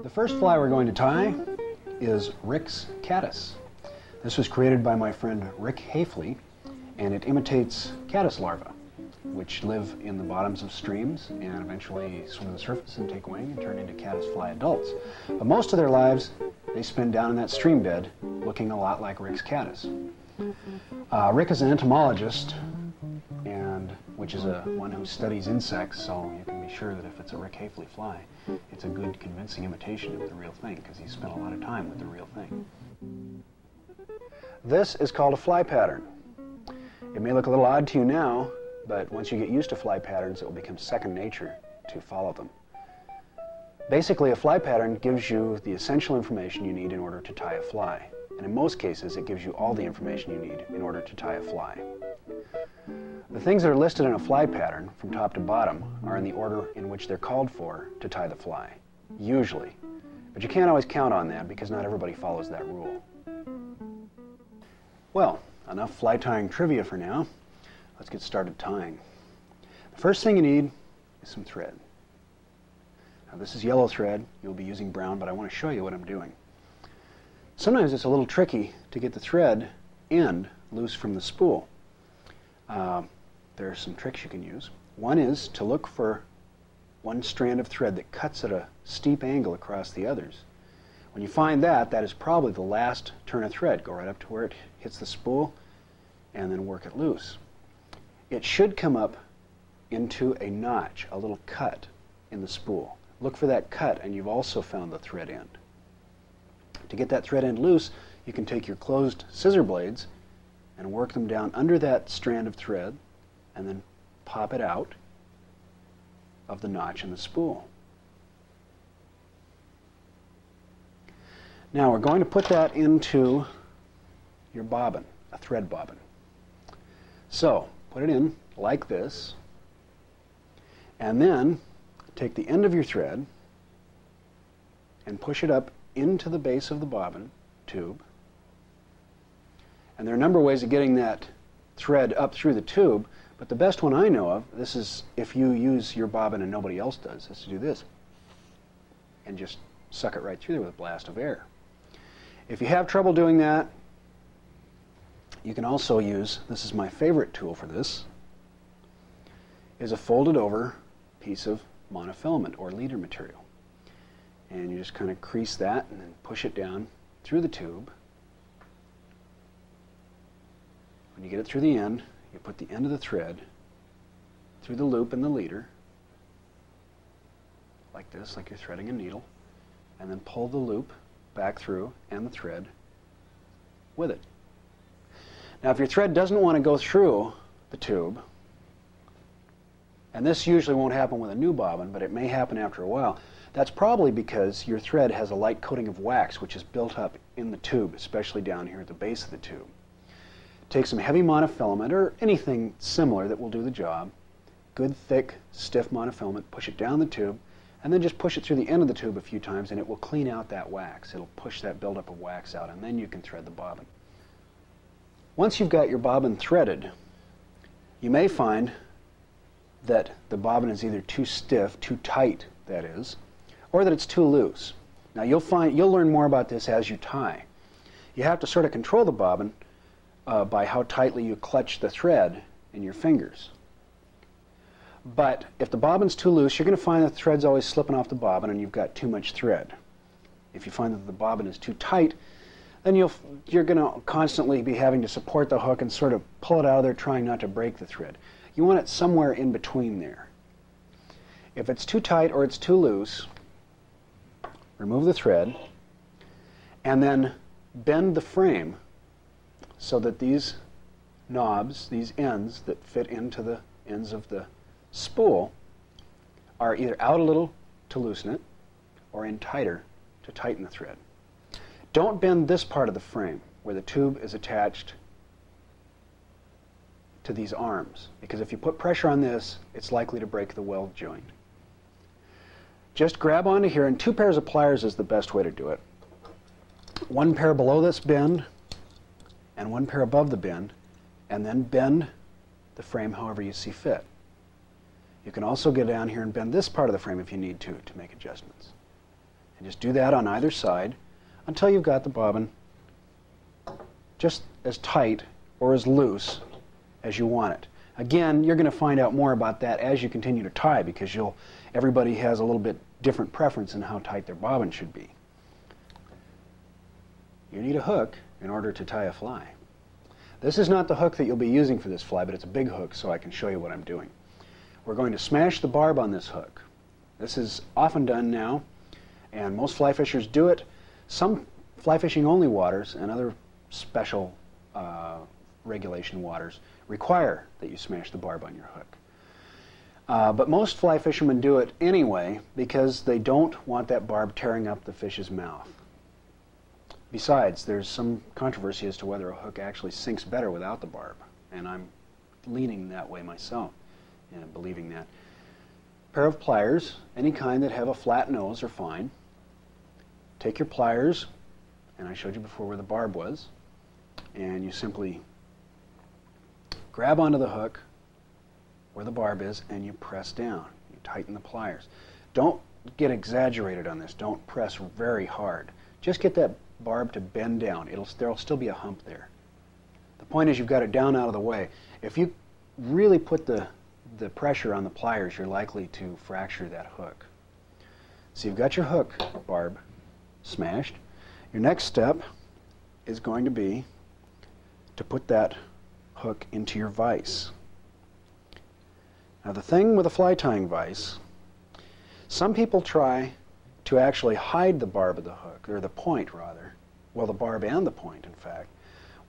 The first fly we're going to tie is Rick's caddis. This was created by my friend Rick Hafley, and it imitates caddis larvae, which live in the bottoms of streams and eventually swim to the surface and take wing and turn into caddis fly adults. But most of their lives they spend down in that stream bed looking a lot like Rick's caddis. Rick is an entomologist, and which is one who studies insects, so you can be sure that if it's a Rick Hafley fly, it's a good convincing imitation of the real thing, because he spent a lot of time with the real thing. This is called a fly pattern. It may look a little odd to you now, but once you get used to fly patterns, it will become second nature to follow them. Basically, a fly pattern gives you the essential information you need in order to tie a fly. And in most cases, it gives you all the information you need in order to tie a fly. The things that are listed in a fly pattern, from top to bottom, are in the order in which they're called for to tie the fly, usually. But you can't always count on that because not everybody follows that rule. Well, enough fly tying trivia for now. Let's get started tying. The first thing you need is some thread. Now this is yellow thread. You'll be using brown, but I want to show you what I'm doing. Sometimes it's a little tricky to get the thread end loose from the spool. There are some tricks you can use. One is to look for one strand of thread that cuts at a steep angle across the others. When you find that, that is probably the last turn of thread. Go right up to where it hits the spool and then work it loose. It should come up into a notch, a little cut in the spool. Look for that cut and you've also found the thread end. To get that thread end loose, you can take your closed scissor blades and work them down under that strand of thread and then pop it out of the notch in the spool. Now we're going to put that into your bobbin, a thread bobbin. So put it in like this, and then take the end of your thread and push it up into the base of the bobbin tube. And there are a number of ways of getting that thread up through the tube, but the best one I know of, this is if you use your bobbin and nobody else does, is to do this and just suck it right through there with a blast of air. If you have trouble doing that, you can also use, this is my favorite tool for this, is a folded over piece of monofilament or leader material. And you just kind of crease that and then push it down through the tube. When you get it through the end, you put the end of the thread through the loop in the leader, like this, like you're threading a needle, and then pull the loop back through and the thread with it. Now if your thread doesn't want to go through the tube, and this usually won't happen with a new bobbin, but it may happen after a while, that's probably because your thread has a light coating of wax which is built up in the tube, especially down here at the base of the tube. Take some heavy monofilament or anything similar that will do the job, good thick stiff monofilament, push it down the tube, and then just push it through the end of the tube a few times and it will clean out that wax. It'll push that buildup of wax out and then you can thread the bobbin. Once you've got your bobbin threaded, you may find that the bobbin is either too stiff, too tight that is, or that it's too loose. Now you'll learn more about this as you tie. You have to sort of control the bobbin by how tightly you clutch the thread in your fingers. But if the bobbin's too loose, you're going to find that the thread's always slipping off the bobbin and you've got too much thread. If you find that the bobbin is too tight, then you're going to constantly be having to support the hook and sort of pull it out of there, trying not to break the thread. You want it somewhere in between there. If it's too tight or it's too loose, remove the thread and then bend the frame so that these knobs, these ends that fit into the ends of the spool, are either out a little to loosen it or in tighter to tighten the thread. Don't bend this part of the frame where the tube is attached to these arms, because if you put pressure on this, it's likely to break the weld joint. Just grab onto here, and 2 pairs of pliers is the best way to do it. 1 pair below this bend, and one pair above the bend, and then bend the frame however you see fit. You can also get down here and bend this part of the frame if you need to make adjustments. And just do that on either side until you've got the bobbin just as tight or as loose as you want it. Again, you're going to find out more about that as you continue to tie, because everybody has a little bit different preference in how tight their bobbin should be. You need a hook in order to tie a fly. This is not the hook that you'll be using for this fly, but it's a big hook, so I can show you what I'm doing. We're going to smash the barb on this hook. This is often done now, and most fly fishers do it. Some fly fishing only waters and other special regulation waters require that you smash the barb on your hook. But most fly fishermen do it anyway because they don't want that barb tearing up the fish's mouth. Besides, there's some controversy as to whether a hook actually sinks better without the barb, and I'm leaning that way myself and believing that. Pair of pliers, any kind that have a flat nose, are fine. Take your pliers, and I showed you before where the barb was, and you simply grab onto the hook where the barb is and you press down. You tighten the pliers. Don't get exaggerated on this. Don't press very hard. Just get that barb to bend down. There'll still be a hump there. The point is you've got it down out of the way. If you really put the pressure on the pliers, you're likely to fracture that hook. So you've got your hook barb smashed. Your next step is going to be to put that hook into your vise. Now the thing with a fly tying vise, some people try to actually hide the barb of the hook, or the point rather, well, the barb and the point in fact,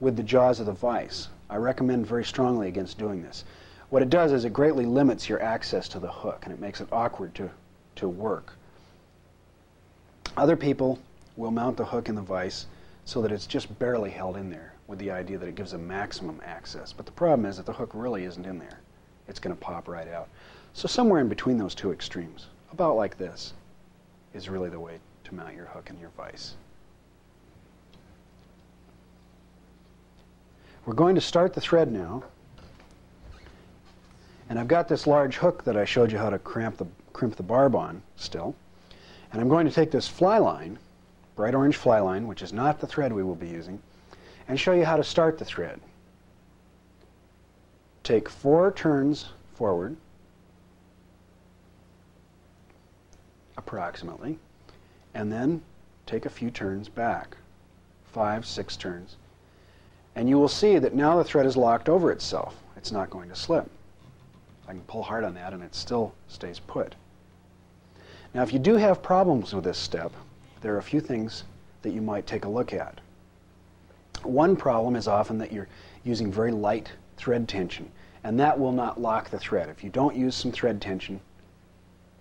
with the jaws of the vise. I recommend very strongly against doing this. What it does is it greatly limits your access to the hook, and it makes it awkward to work. Other people will mount the hook in the vise so that it's just barely held in there, with the idea that it gives a maximum access. But the problem is that the hook really isn't in there. It's going to pop right out. So somewhere in between those two extremes, about like this, is really the way to mount your hook in your vise. We're going to start the thread now. And I've got this large hook that I showed you how to crimp the barb on still. And I'm going to take this fly line, bright orange fly line, which is not the thread we will be using, and show you how to start the thread. Take 4 turns forward, approximately, and then take a few turns back, 5, 6 turns. And you will see that now the thread is locked over itself. It's not going to slip. I can pull hard on that and it still stays put. Now if you do have problems with this step, there are a few things that you might take a look at. One problem is often that you're using very light thread tension, and that will not lock the thread. If you don't use some thread tension,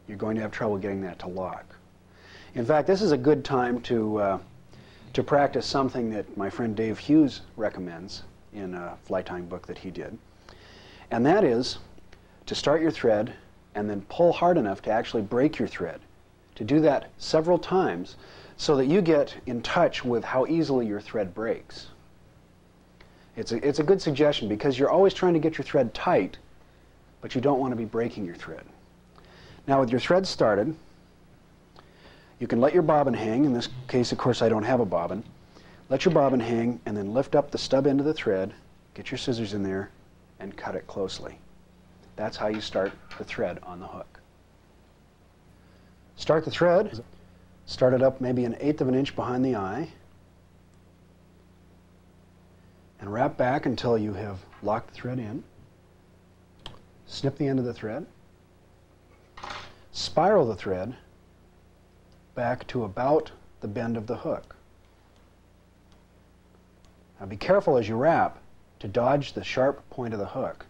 you're going to have trouble getting that to lock. In fact, this is a good time to practice something that my friend Dave Hughes recommends in a fly tying book that he did, and that is to start your thread and then pull hard enough to actually break your thread. To do that several times so that you get in touch with how easily your thread breaks. It's a good suggestion because you're always trying to get your thread tight, but you don't want to be breaking your thread. Now with your thread started, you can let your bobbin hang. In this case, of course, I don't have a bobbin. Let your bobbin hang and then lift up the stub end of the thread, get your scissors in there, and cut it closely. That's how you start the thread on the hook. Start the thread, start it up maybe 1/8 of an inch behind the eye, and wrap back until you have locked the thread in. Snip the end of the thread, spiral the thread back to about the bend of the hook. Now be careful as you wrap to dodge the sharp point of the hook.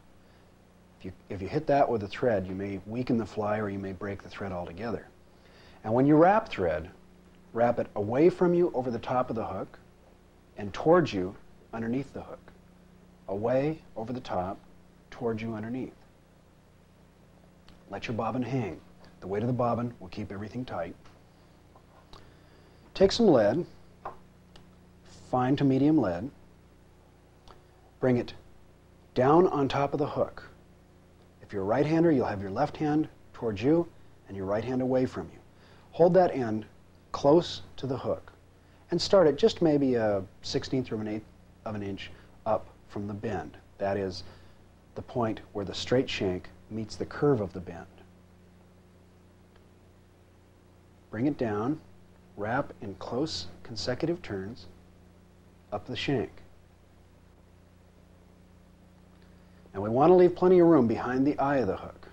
If you hit that with a thread, you may weaken the fly or you may break the thread altogether. And when you wrap thread, wrap it away from you over the top of the hook and towards you underneath the hook. Away, over the top, towards you underneath. Let your bobbin hang. The weight of the bobbin will keep everything tight. Take some lead, fine to medium lead, bring it down on top of the hook. If you're a right-hander, you'll have your left hand towards you and your right hand away from you. Hold that end close to the hook and start it just maybe a 1/16 or an 1/8 of an inch up from the bend. That is the point where the straight shank meets the curve of the bend. Bring it down, wrap in close consecutive turns up the shank. Now we want to leave plenty of room behind the eye of the hook.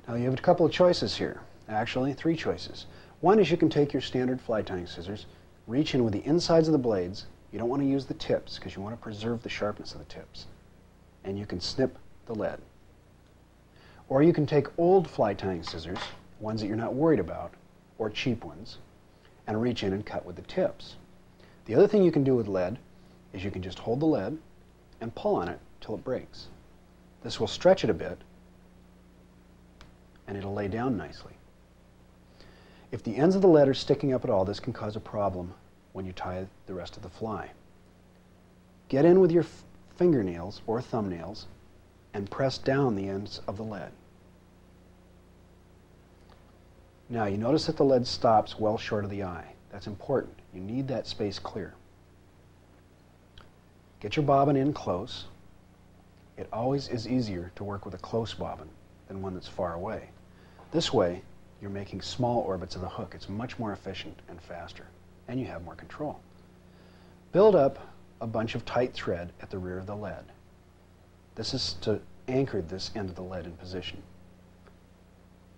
Now you have a couple of choices here. Actually, 3 choices. One is you can take your standard fly tying scissors, reach in with the insides of the blades. You don't want to use the tips because you want to preserve the sharpness of the tips. And you can snip the lead. Or you can take old fly tying scissors, ones that you're not worried about, or cheap ones, and reach in and cut with the tips. The other thing you can do with lead is you can just hold the lead and pull on it till it breaks. This will stretch it a bit and it'll lay down nicely. If the ends of the lead are sticking up at all, this can cause a problem when you tie the rest of the fly. Get in with your fingernails or thumbnails and press down the ends of the lead. Now you notice that the lead stops well short of the eye. That's important. You need that space clear. Get your bobbin in close. It always is easier to work with a close bobbin than one that's far away. This way, you're making small orbits of the hook. It's much more efficient and faster, and you have more control. Build up a bunch of tight thread at the rear of the lead. This is to anchor this end of the lead in position.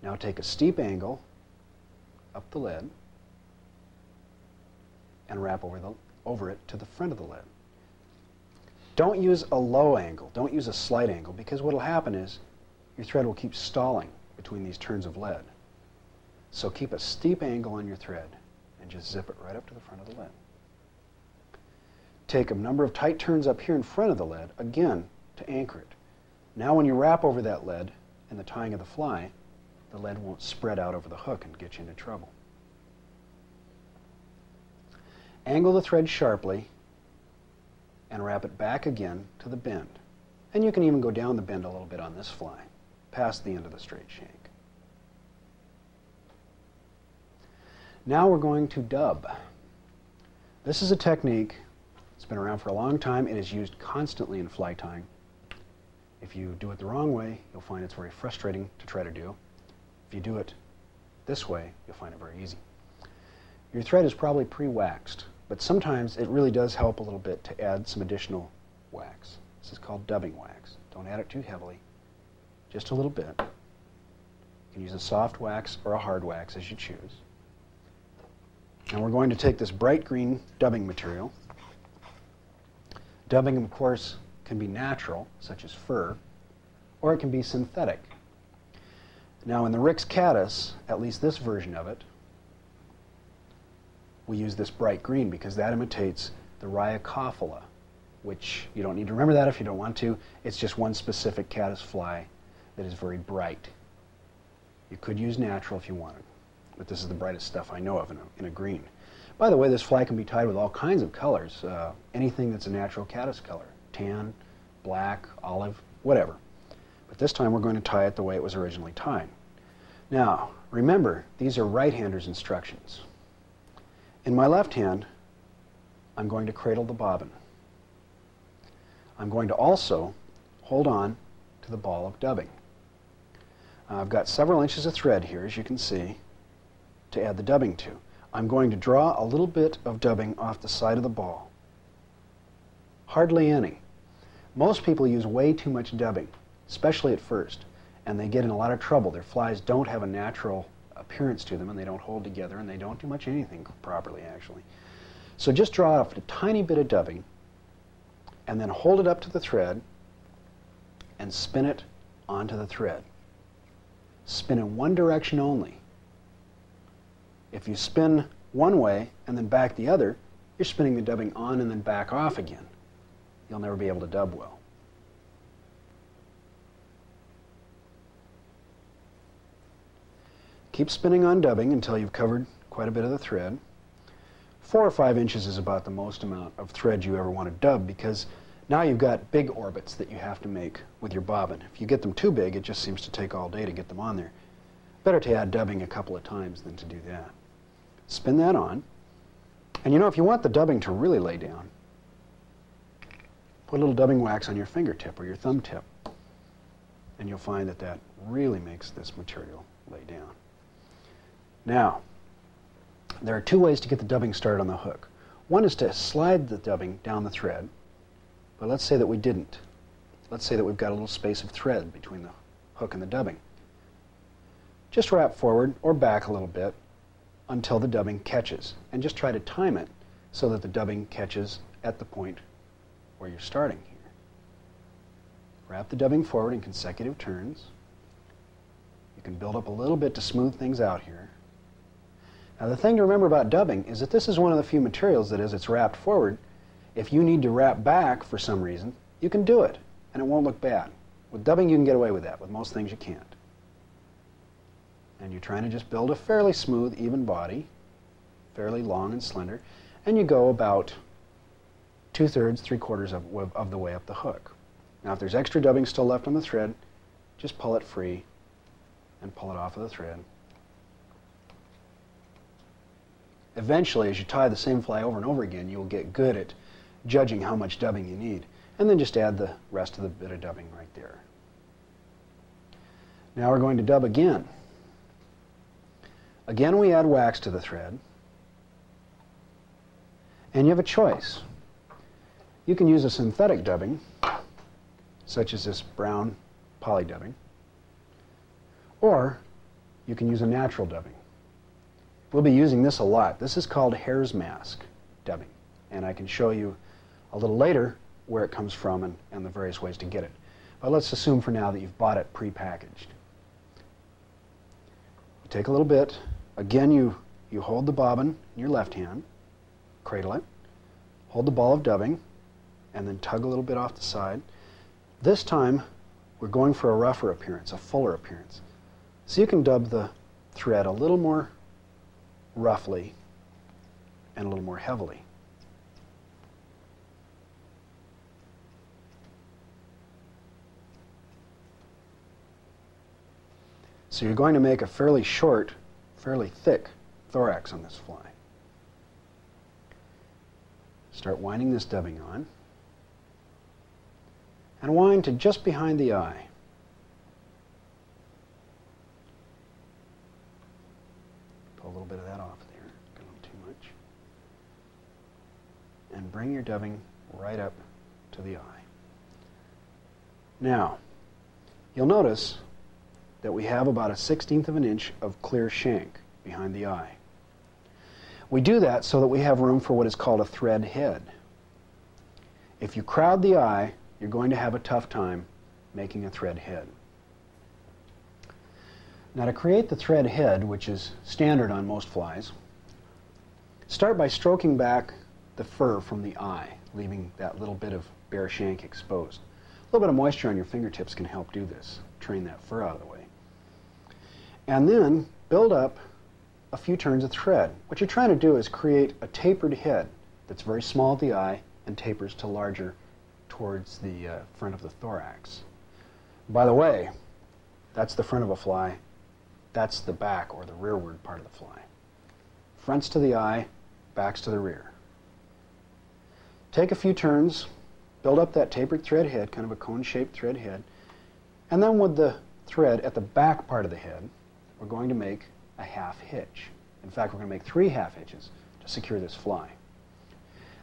Now take a steep angle up the lead and wrap over it to the front of the lead. Don't use a low angle, don't use a slight angle, because what will happen is your thread will keep stalling between these turns of lead. So keep a steep angle on your thread and just zip it right up to the front of the lead. Take a number of tight turns up here in front of the lead, again, to anchor it. Now when you wrap over that lead in the tying of the fly, the lead won't spread out over the hook and get you into trouble. Angle the thread sharply and wrap it back again to the bend. And you can even go down the bend a little bit on this fly, past the end of the straight shank. Now we're going to dub. This is a technique that's been around for a long time. It is used constantly in fly tying. If you do it the wrong way, you'll find it's very frustrating to try to do. If you do it this way, you'll find it very easy. Your thread is probably pre-waxed, but sometimes it really does help a little bit to add some additional wax. This is called dubbing wax. Don't add it too heavily, just a little bit. You can use a soft wax or a hard wax as you choose. And we're going to take this bright green dubbing material. Dubbing, of course, can be natural, such as fur, or it can be synthetic. Now in the Rick's caddis, at least this version of it, we use this bright green because that imitates the Rhyocophila, which you don't need to remember that if you don't want to. It's just one specific caddis fly that is very bright. You could use natural if you wanted, but this is the brightest stuff I know of in a green. By the way, this fly can be tied with all kinds of colors, anything that's a natural caddis color, tan, black, olive, whatever. But this time we're going to tie it the way it was originally tied. Now, remember, these are right-hander's instructions. In my left hand, I'm going to cradle the bobbin. I'm going to also hold on to the ball of dubbing. I've got several inches of thread here, as you can see, to add the dubbing to. I'm going to draw a little bit of dubbing off the side of the ball. Hardly any. Most people use way too much dubbing, especially at first, and they get in a lot of trouble. Their flies don't have a natural appearance to them, and they don't hold together, and they don't do much anything properly, actually. So just draw off a tiny bit of dubbing, and then hold it up to the thread, and spin it onto the thread. Spin in one direction only. If you spin one way and then back the other, you're spinning the dubbing on and then back off again. You'll never be able to dub well. Keep spinning on dubbing until you've covered quite a bit of the thread. 4 or 5 inches is about the most amount of thread you ever want to dub, because now you've got big orbits that you have to make with your bobbin. If you get them too big, it just seems to take all day to get them on there. Better to add dubbing a couple of times than to do that. Spin that on. And you know, if you want the dubbing to really lay down, put a little dubbing wax on your fingertip or your thumb tip, and you'll find that that really makes this material lay down. Now, there are 2 ways to get the dubbing started on the hook. One is to slide the dubbing down the thread, but let's say that we didn't. Let's say that we've got a little space of thread between the hook and the dubbing. Just wrap forward or back a little bit until the dubbing catches, and just try to time it so that the dubbing catches at the point where you're starting here. Wrap the dubbing forward in consecutive turns. You can build up a little bit to smooth things out here. Now, the thing to remember about dubbing is that this is one of the few materials that, as it's wrapped forward, if you need to wrap back for some reason, you can do it, and it won't look bad. With dubbing, you can get away with that. With most things, you can't. And you're trying to just build a fairly smooth, even body, fairly long and slender, and you go about 2/3, 3/4 of the way up the hook. Now, if there's extra dubbing still left on the thread, just pull it free and pull it off of the thread. Eventually, as you tie the same fly over and over again, you'll get good at judging how much dubbing you need, and then just add the rest of the bit of dubbing right there. Now we're going to dub again. Again, we add wax to the thread, and you have a choice. You can use a synthetic dubbing, such as this brown poly dubbing, or you can use a natural dubbing. We'll be using this a lot. This is called hare's mask dubbing, and I can show you a little later where it comes from and the various ways to get it. But let's assume for now that you've bought it pre-packaged. You take a little bit. Again, you hold the bobbin in your left hand, cradle it, hold the ball of dubbing, and then tug a little bit off the side. This time, we're going for a rougher appearance, a fuller appearance. So you can dub the thread a little more roughly and a little more heavily. So you're going to make a fairly short, fairly thick thorax on this fly. Start winding this dubbing on, and wind to just behind the eye. Pull a little bit of that off there, got a little too much. And bring your dubbing right up to the eye. Now, you'll notice that we have about 1/16 of an inch of clear shank behind the eye. We do that so that we have room for what is called a thread head. If you crowd the eye, you're going to have a tough time making a thread head. Now, to create the thread head, which is standard on most flies, start by stroking back the fur from the eye, leaving that little bit of bare shank exposed. A little bit of moisture on your fingertips can help do this, train that fur out of the way. And then build up a few turns of thread. What you're trying to do is create a tapered head that's very small at the eye and tapers to larger towards the front of the thorax. By the way, that's the front of a fly. That's the back or the rearward part of the fly. Fronts to the eye, backs to the rear. Take a few turns, build up that tapered thread head, kind of a cone-shaped thread head, and then with the thread at the back part of the head, we're going to make a half hitch. In fact, we're going to make 3 half hitches to secure this fly.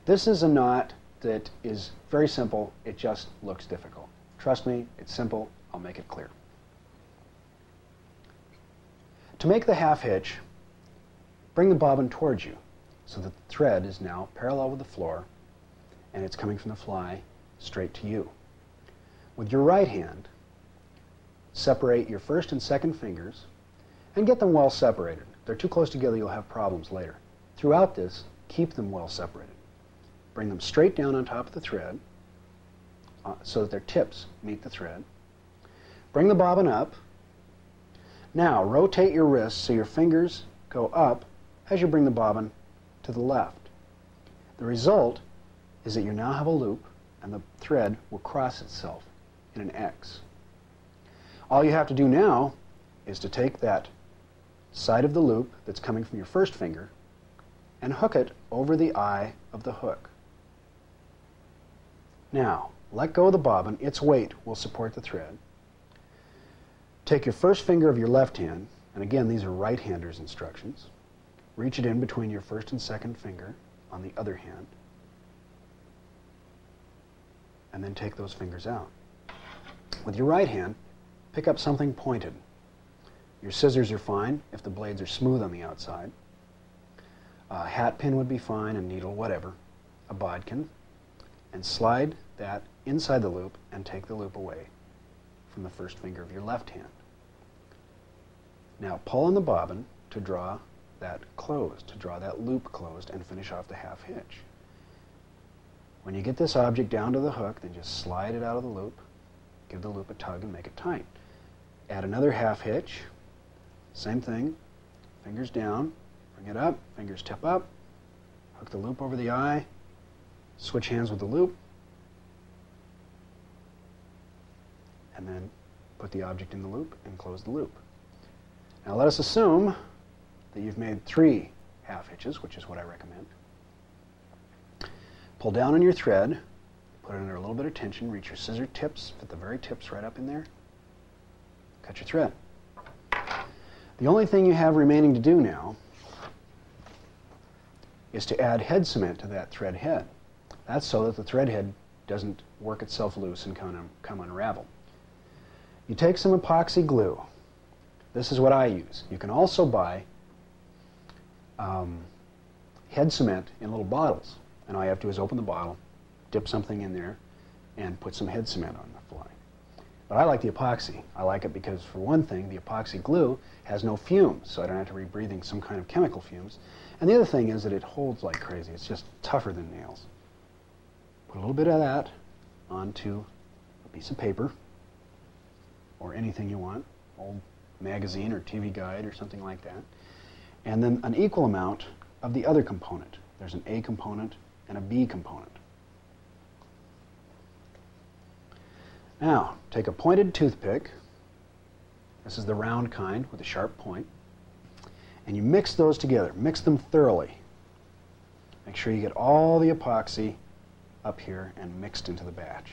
This is a knot that is very simple. It just looks difficult. Trust me, it's simple. I'll make it clear. To make the half hitch, bring the bobbin towards you so that the thread is now parallel with the floor and it's coming from the fly straight to you. With your right hand, separate your first and second fingers and get them well separated. If they're too close together, you'll have problems later. Throughout this, keep them well separated. Bring them straight down on top of the thread so that their tips meet the thread. Bring the bobbin up. Now, rotate your wrists so your fingers go up as you bring the bobbin to the left. The result is that you now have a loop and the thread will cross itself in an X. All you have to do now is to take that side of the loop that's coming from your first finger and hook it over the eye of the hook. Now, let go of the bobbin. Its weight will support the thread. Take your first finger of your left hand, and again, these are right-hander's instructions. Reach it in between your first and second finger on the other hand, and then take those fingers out. With your right hand, pick up something pointed. Your scissors are fine if the blades are smooth on the outside. A hat pin would be fine, a needle, whatever. A bodkin. And slide that inside the loop and take the loop away from the first finger of your left hand. Now pull on the bobbin to draw that closed, to draw that loop closed and finish off the half hitch. When you get this object down to the hook, then just slide it out of the loop, give the loop a tug and make it tight. Add another half hitch, same thing, fingers down, bring it up, fingers tip up, hook the loop over the eye, switch hands with the loop, and then put the object in the loop and close the loop. Now let us assume that you've made 3 half hitches, which is what I recommend. Pull down on your thread, put it under a little bit of tension, reach your scissor tips, fit the very tips right up in there, cut your thread. The only thing you have remaining to do now is to add head cement to that thread head. That's so that the thread head doesn't work itself loose and come unravel. You take some epoxy glue. This is what I use. You can also buy head cement in little bottles. And all you have to do is open the bottle, dip something in there, and put some head cement on the fly. But I like the epoxy. I like it because, for one thing, the epoxy glue has no fumes, so I don't have to be breathing some kind of chemical fumes. And the other thing is that it holds like crazy. It's just tougher than nails. Put a little bit of that onto a piece of paper or anything you want, old magazine or TV guide or something like that, and then an equal amount of the other component. There's an A component and a B component. Now, take a pointed toothpick. This is the round kind with a sharp point. And you mix those together. Mix them thoroughly. Make sure you get all the epoxy up here and mixed into the batch.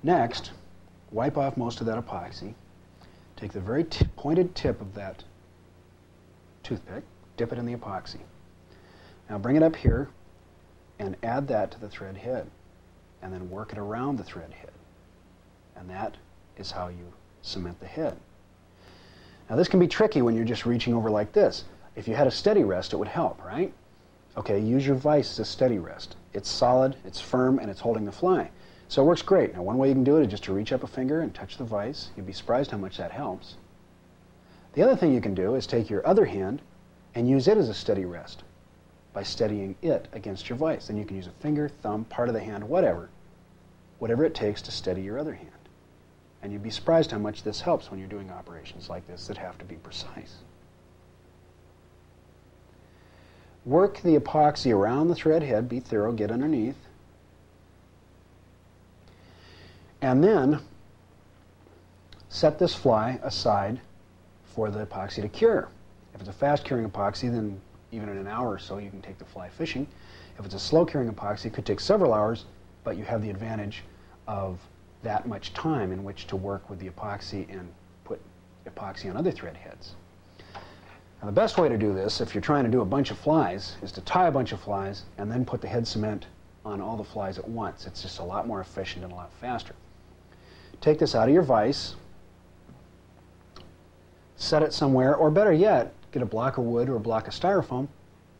Next, wipe off most of that epoxy. Take the very pointed tip of that toothpick, dip it in the epoxy. Now bring it up here and add that to the thread head, and then work it around the thread head. And that is how you cement the head. Now this can be tricky when you're just reaching over like this. If you had a steady rest, it would help, right? Okay, use your vise as a steady rest. It's solid, it's firm, and it's holding the fly. So it works great. Now one way you can do it is just to reach up a finger and touch the vise. You'd be surprised how much that helps. The other thing you can do is take your other hand and use it as a steady rest by steadying it against your vise. Then you can use a finger, thumb, part of the hand, whatever it takes to steady your other hand. And you'd be surprised how much this helps when you're doing operations like this that have to be precise. Work the epoxy around the thread head, be thorough, get underneath. And then set this fly aside for the epoxy to cure. If it's a fast curing epoxy, then even in an hour or so you can take the fly fishing. If it's a slow curing epoxy, it could take several hours, but you have the advantage of that much time in which to work with the epoxy and put epoxy on other thread heads. Now the best way to do this, if you're trying to do a bunch of flies, is to tie a bunch of flies and then put the head cement on all the flies at once. It's just a lot more efficient and a lot faster. Take this out of your vise, set it somewhere, or better yet, get a block of wood or a block of styrofoam,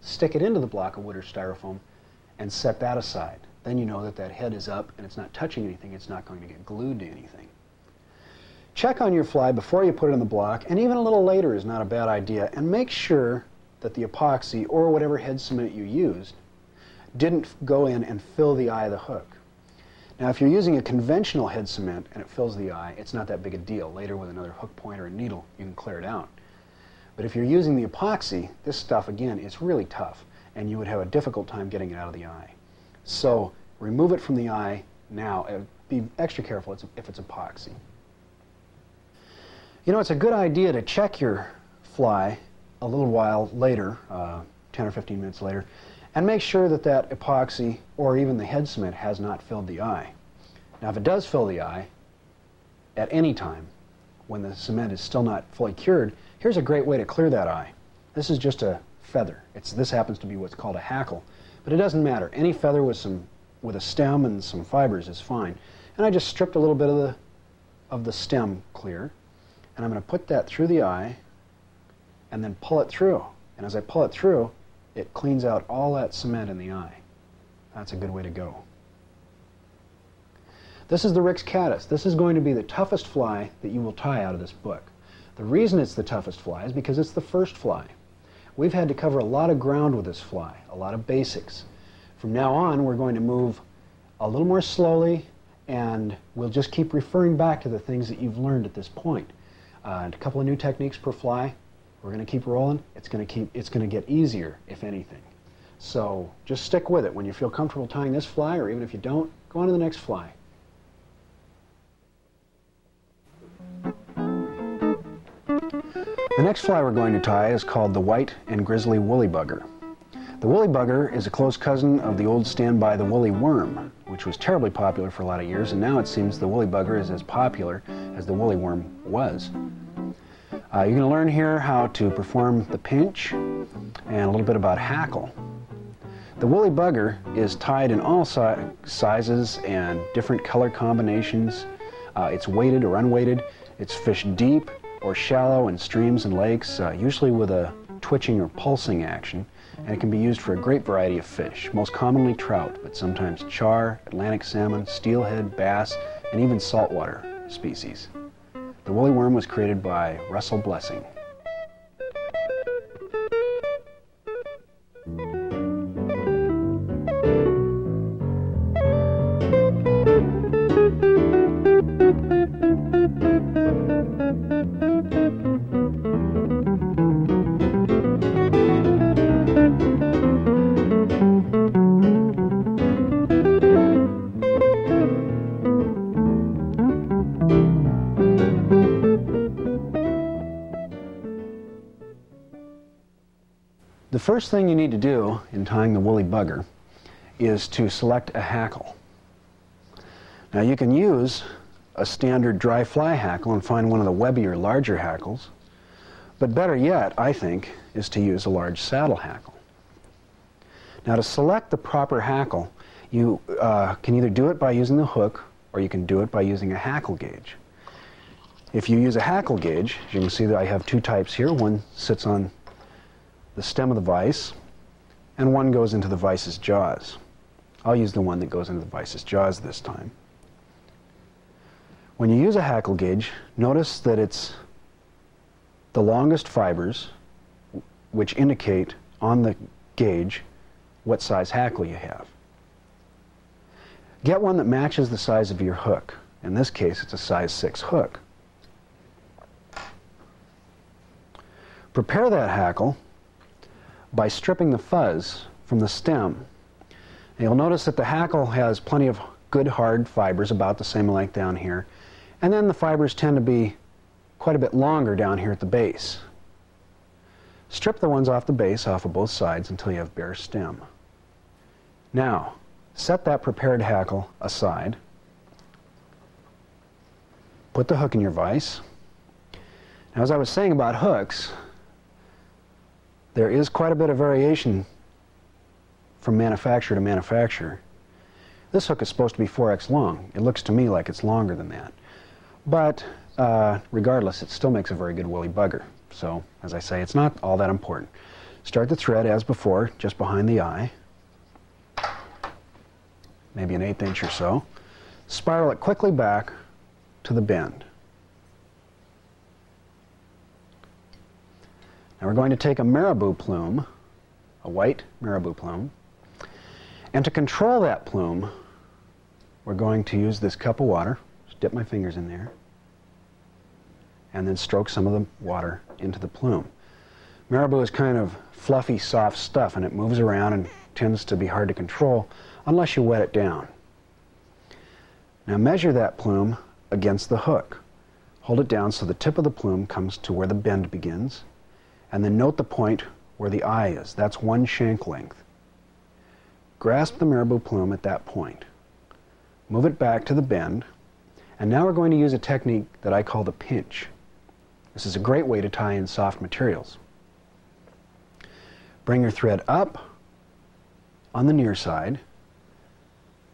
stick it into the block of wood or styrofoam, and set that aside. Then you know that that head is up and it's not touching anything, it's not going to get glued to anything. Check on your fly before you put it in the block, and even a little later is not a bad idea, and make sure that the epoxy or whatever head cement you used didn't go in and fill the eye of the hook. Now if you're using a conventional head cement and it fills the eye, it's not that big a deal. Later with another hook point or a needle you can clear it out. But if you're using the epoxy, this stuff, again, is really tough, and you would have a difficult time getting it out of the eye. So remove it from the eye now. Be extra careful if it's epoxy. You know, it's a good idea to check your fly a little while later, 10 or 15 minutes later, and make sure that that epoxy or even the head cement has not filled the eye. Now, if it does fill the eye at any time when the cement is still not fully cured, here's a great way to clear that eye. This is just a feather. This happens to be what's called a hackle, but it doesn't matter. Any feather with a stem and some fibers is fine. And I just stripped a little bit of the stem clear, and I'm going to put that through the eye and then pull it through. And as I pull it through, it cleans out all that cement in the eye. That's a good way to go. This is the Rix Caddis. This is going to be the toughest fly that you will tie out of this book. The reason it's the toughest fly is because it's the first fly. We've had to cover a lot of ground with this fly, a lot of basics. From now on, we're going to move a little more slowly, and we'll just keep referring back to the things that you've learned at this point. And a couple of new techniques per fly. We're going to keep rolling. It's going to get easier, if anything. So just stick with it. When you feel comfortable tying this fly, or even if you don't, go on to the next fly. The next fly we're going to tie is called the white and grizzly woolly bugger. The woolly bugger is a close cousin of the old standby, the woolly worm, which was terribly popular for a lot of years, and now it seems the woolly bugger is as popular as the woolly worm was. You're going to learn here how to perform the pinch and a little bit about hackle. The woolly bugger is tied in all sizes and different color combinations. It's weighted or unweighted. It's fished deep or shallow in streams and lakes, usually with a twitching or pulsing action, and it can be used for a great variety of fish, most commonly trout, but sometimes char, Atlantic salmon, steelhead, bass, and even saltwater species. The woolly worm was created by Russell Blessing. The first thing you need to do in tying the woolly bugger is to select a hackle. Now you can use a standard dry fly hackle and find one of the webbier, larger hackles, but better yet, I think, is to use a large saddle hackle. Now to select the proper hackle, you can either do it by using the hook or you can do it by using a hackle gauge. If you use a hackle gauge, as you can see that I have two types here. One sits on the stem of the vise, and one goes into the vice's jaws. I'll use the one that goes into the vice's jaws this time. When you use a hackle gauge, notice that it's the longest fibers which indicate on the gauge what size hackle you have. Get one that matches the size of your hook. In this case, it's a size 6 hook. Prepare that hackle by stripping the fuzz from the stem. And you'll notice that the hackle has plenty of good hard fibers, about the same length down here, and then the fibers tend to be quite a bit longer down here at the base. Strip the ones off the base, off of both sides, until you have bare stem. Now, set that prepared hackle aside. Put the hook in your vise. Now, as I was saying about hooks, there is quite a bit of variation from manufacturer to manufacturer. This hook is supposed to be 4x long. It looks to me like it's longer than that. But regardless, it still makes a very good woolly bugger. So, as I say, it's not all that important. Start the thread as before, just behind the eye, maybe an 1/8 inch or so. Spiral it quickly back to the bend. Now we're going to take a marabou plume, a white marabou plume, and to control that plume, we're going to use this cup of water. Just dip my fingers in there, and then stroke some of the water into the plume. Marabou is kind of fluffy, soft stuff, and it moves around and tends to be hard to control unless you wet it down. Now measure that plume against the hook. Hold it down so the tip of the plume comes to where the bend begins, and then note the point where the eye is. That's 1 shank length. Grasp the marabou plume at that point. Move it back to the bend, and now we're going to use a technique that I call the pinch. This is a great way to tie in soft materials. Bring your thread up on the near side.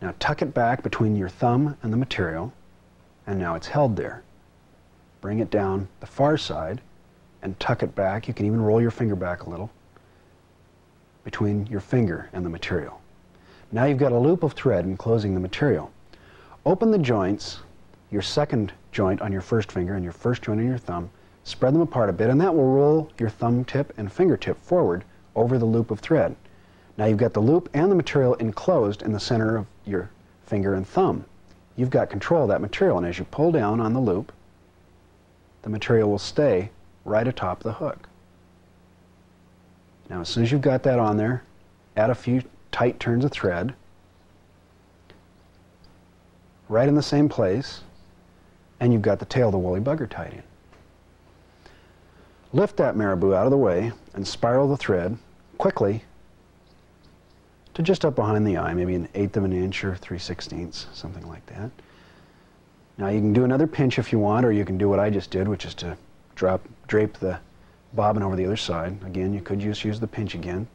Now tuck it back between your thumb and the material, and now it's held there. Bring it down the far side and tuck it back. You can even roll your finger back a little between your finger and the material. Now you've got a loop of thread enclosing the material. Open the joints, your second joint on your first finger and your first joint on your thumb, spread them apart a bit, and that will roll your thumb tip and fingertip forward over the loop of thread. Now you've got the loop and the material enclosed in the center of your finger and thumb. You've got control of that material, and as you pull down on the loop, the material will stay right atop the hook. Now as soon as you've got that on there, add a few tight turns of thread right in the same place, and you've got the tail of the woolly bugger tied in. Lift that marabou out of the way and spiral the thread quickly to just up behind the eye, maybe 1/8 of an inch or 3/16, something like that. Now you can do another pinch if you want, or you can do what I just did, which is to drape the bobbin over the other side. Again, you could just use the pinch again.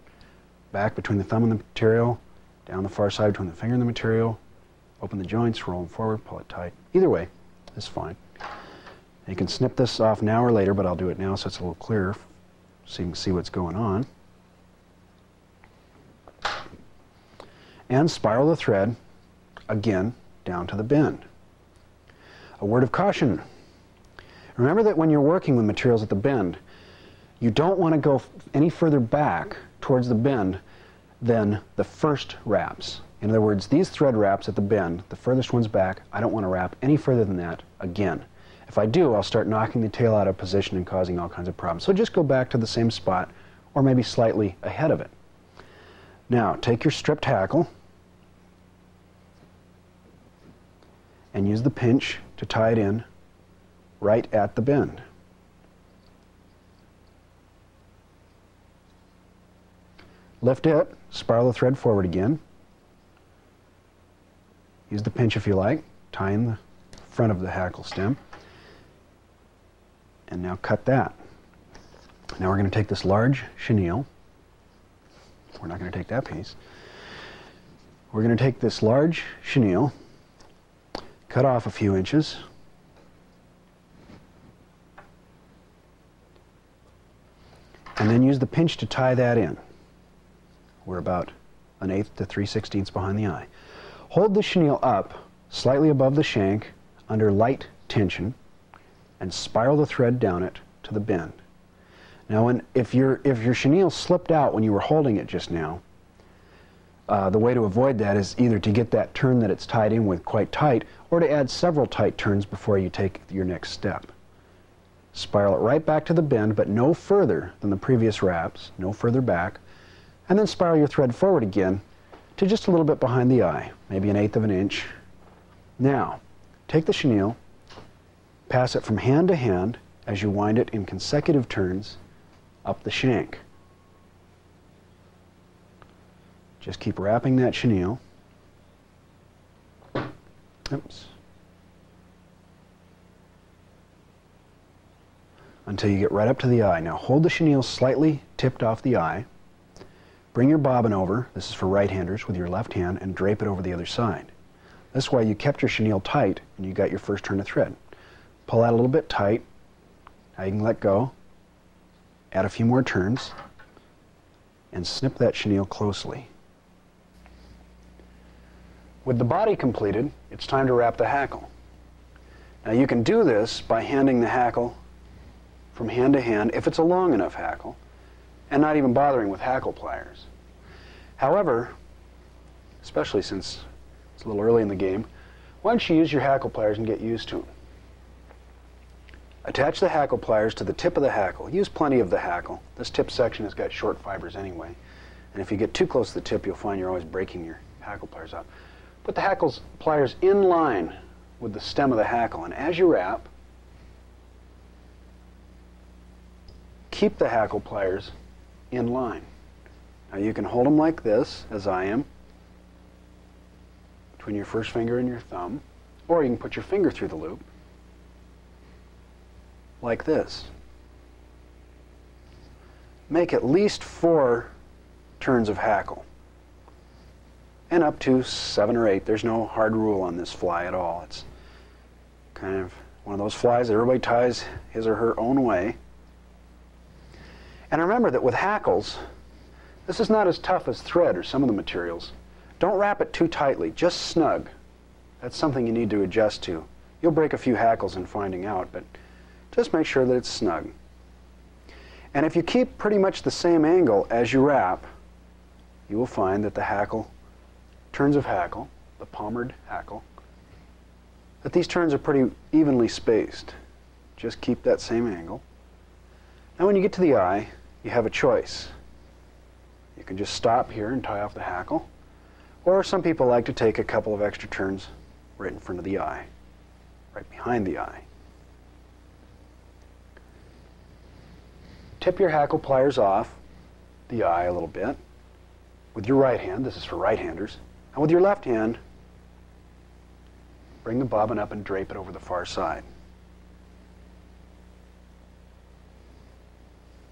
Back between the thumb and the material, down the far side between the finger and the material, open the joints, roll them forward, pull it tight. Either way is fine. You can snip this off now or later, but I'll do it now so it's a little clearer so you can see what's going on. And spiral the thread again down to the bend. A word of caution. Remember that when you're working with materials at the bend, you don't want to go any further back towards the bend than the first wraps. In other words, these thread wraps at the bend, the furthest ones back, I don't want to wrap any further than that again. If I do, I'll start knocking the tail out of position and causing all kinds of problems. So just go back to the same spot, or maybe slightly ahead of it. Now, take your stripped hackle and use the pinch to tie it in right at the bend. Lift it, spiral the thread forward again. Use the pinch if you like, tie in the front of the hackle stem. And now cut that. Now we're going to take this large chenille. We're not going to take that piece. We're going to take this large chenille, cut off a few inches, and then use the pinch to tie that in. We're about 1/8 to 3/16 behind the eye. Hold the chenille up slightly above the shank under light tension and spiral the thread down it to the bend. Now if your chenille slipped out when you were holding it just now, the way to avoid that is either to get that turn that it's tied in with quite tight, or to add several tight turns before you take your next step. Spiral it right back to the bend, but no further than the previous wraps, no further back, and then spiral your thread forward again to just a little bit behind the eye, maybe 1/8 of an inch. Now, take the chenille, pass it from hand to hand as you wind it in consecutive turns up the shank. Just keep wrapping that chenille. Oops. Until you get right up to the eye. Now hold the chenille slightly tipped off the eye. Bring your bobbin over, this is for right-handers, with your left hand, and drape it over the other side. This way you kept your chenille tight and you got your first turn of thread. Pull out a little bit tight. Now you can let go. Add a few more turns and snip that chenille closely. With the body completed, it's time to wrap the hackle. Now you can do this by handing the hackle from hand to hand if it's a long enough hackle, and not even bothering with hackle pliers. However, especially since it's a little early in the game, why don't you use your hackle pliers and get used to them. Attach the hackle pliers to the tip of the hackle. Use plenty of the hackle. This tip section has got short fibers anyway. And if you get too close to the tip, you'll find you're always breaking your hackle pliers off. Put the pliers in line with the stem of the hackle, and as you wrap, keep the hackle pliers in line. Now you can hold them like this, as I am, between your first finger and your thumb, or you can put your finger through the loop, like this. Make at least 4 turns of hackle, and up to 7 or 8. There's no hard rule on this fly at all. It's kind of one of those flies that everybody ties his or her own way. And remember that with hackles, this is not as tough as thread or some of the materials. Don't wrap it too tightly, just snug. That's something you need to adjust to. You'll break a few hackles in finding out, but just make sure that it's snug. And if you keep pretty much the same angle as you wrap, you will find that the turns of hackle, the palmered hackle, that these turns are pretty evenly spaced. Just keep that same angle. Now when you get to the eye, you have a choice. You can just stop here and tie off the hackle, or some people like to take a couple of extra turns right in front of the eye, right behind the eye. Tip your hackle pliers off the eye a little bit with your right hand. This is for right-handers. And with your left hand, bring the bobbin up and drape it over the far side.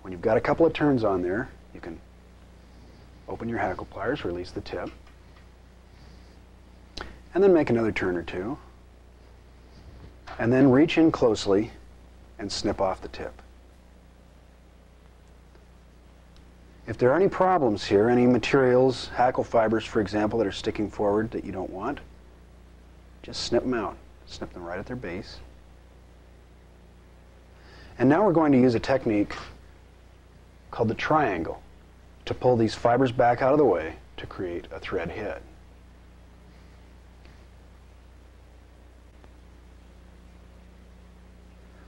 When you've got a couple of turns on there, you can open your hackle pliers, release the tip, and then make another turn or two, and then reach in closely and snip off the tip. If there are any problems here, any materials, hackle fibers, for example, that are sticking forward that you don't want, just snip them out. Snip them right at their base. And now we're going to use a technique called the triangle to pull these fibers back out of the way to create a thread head.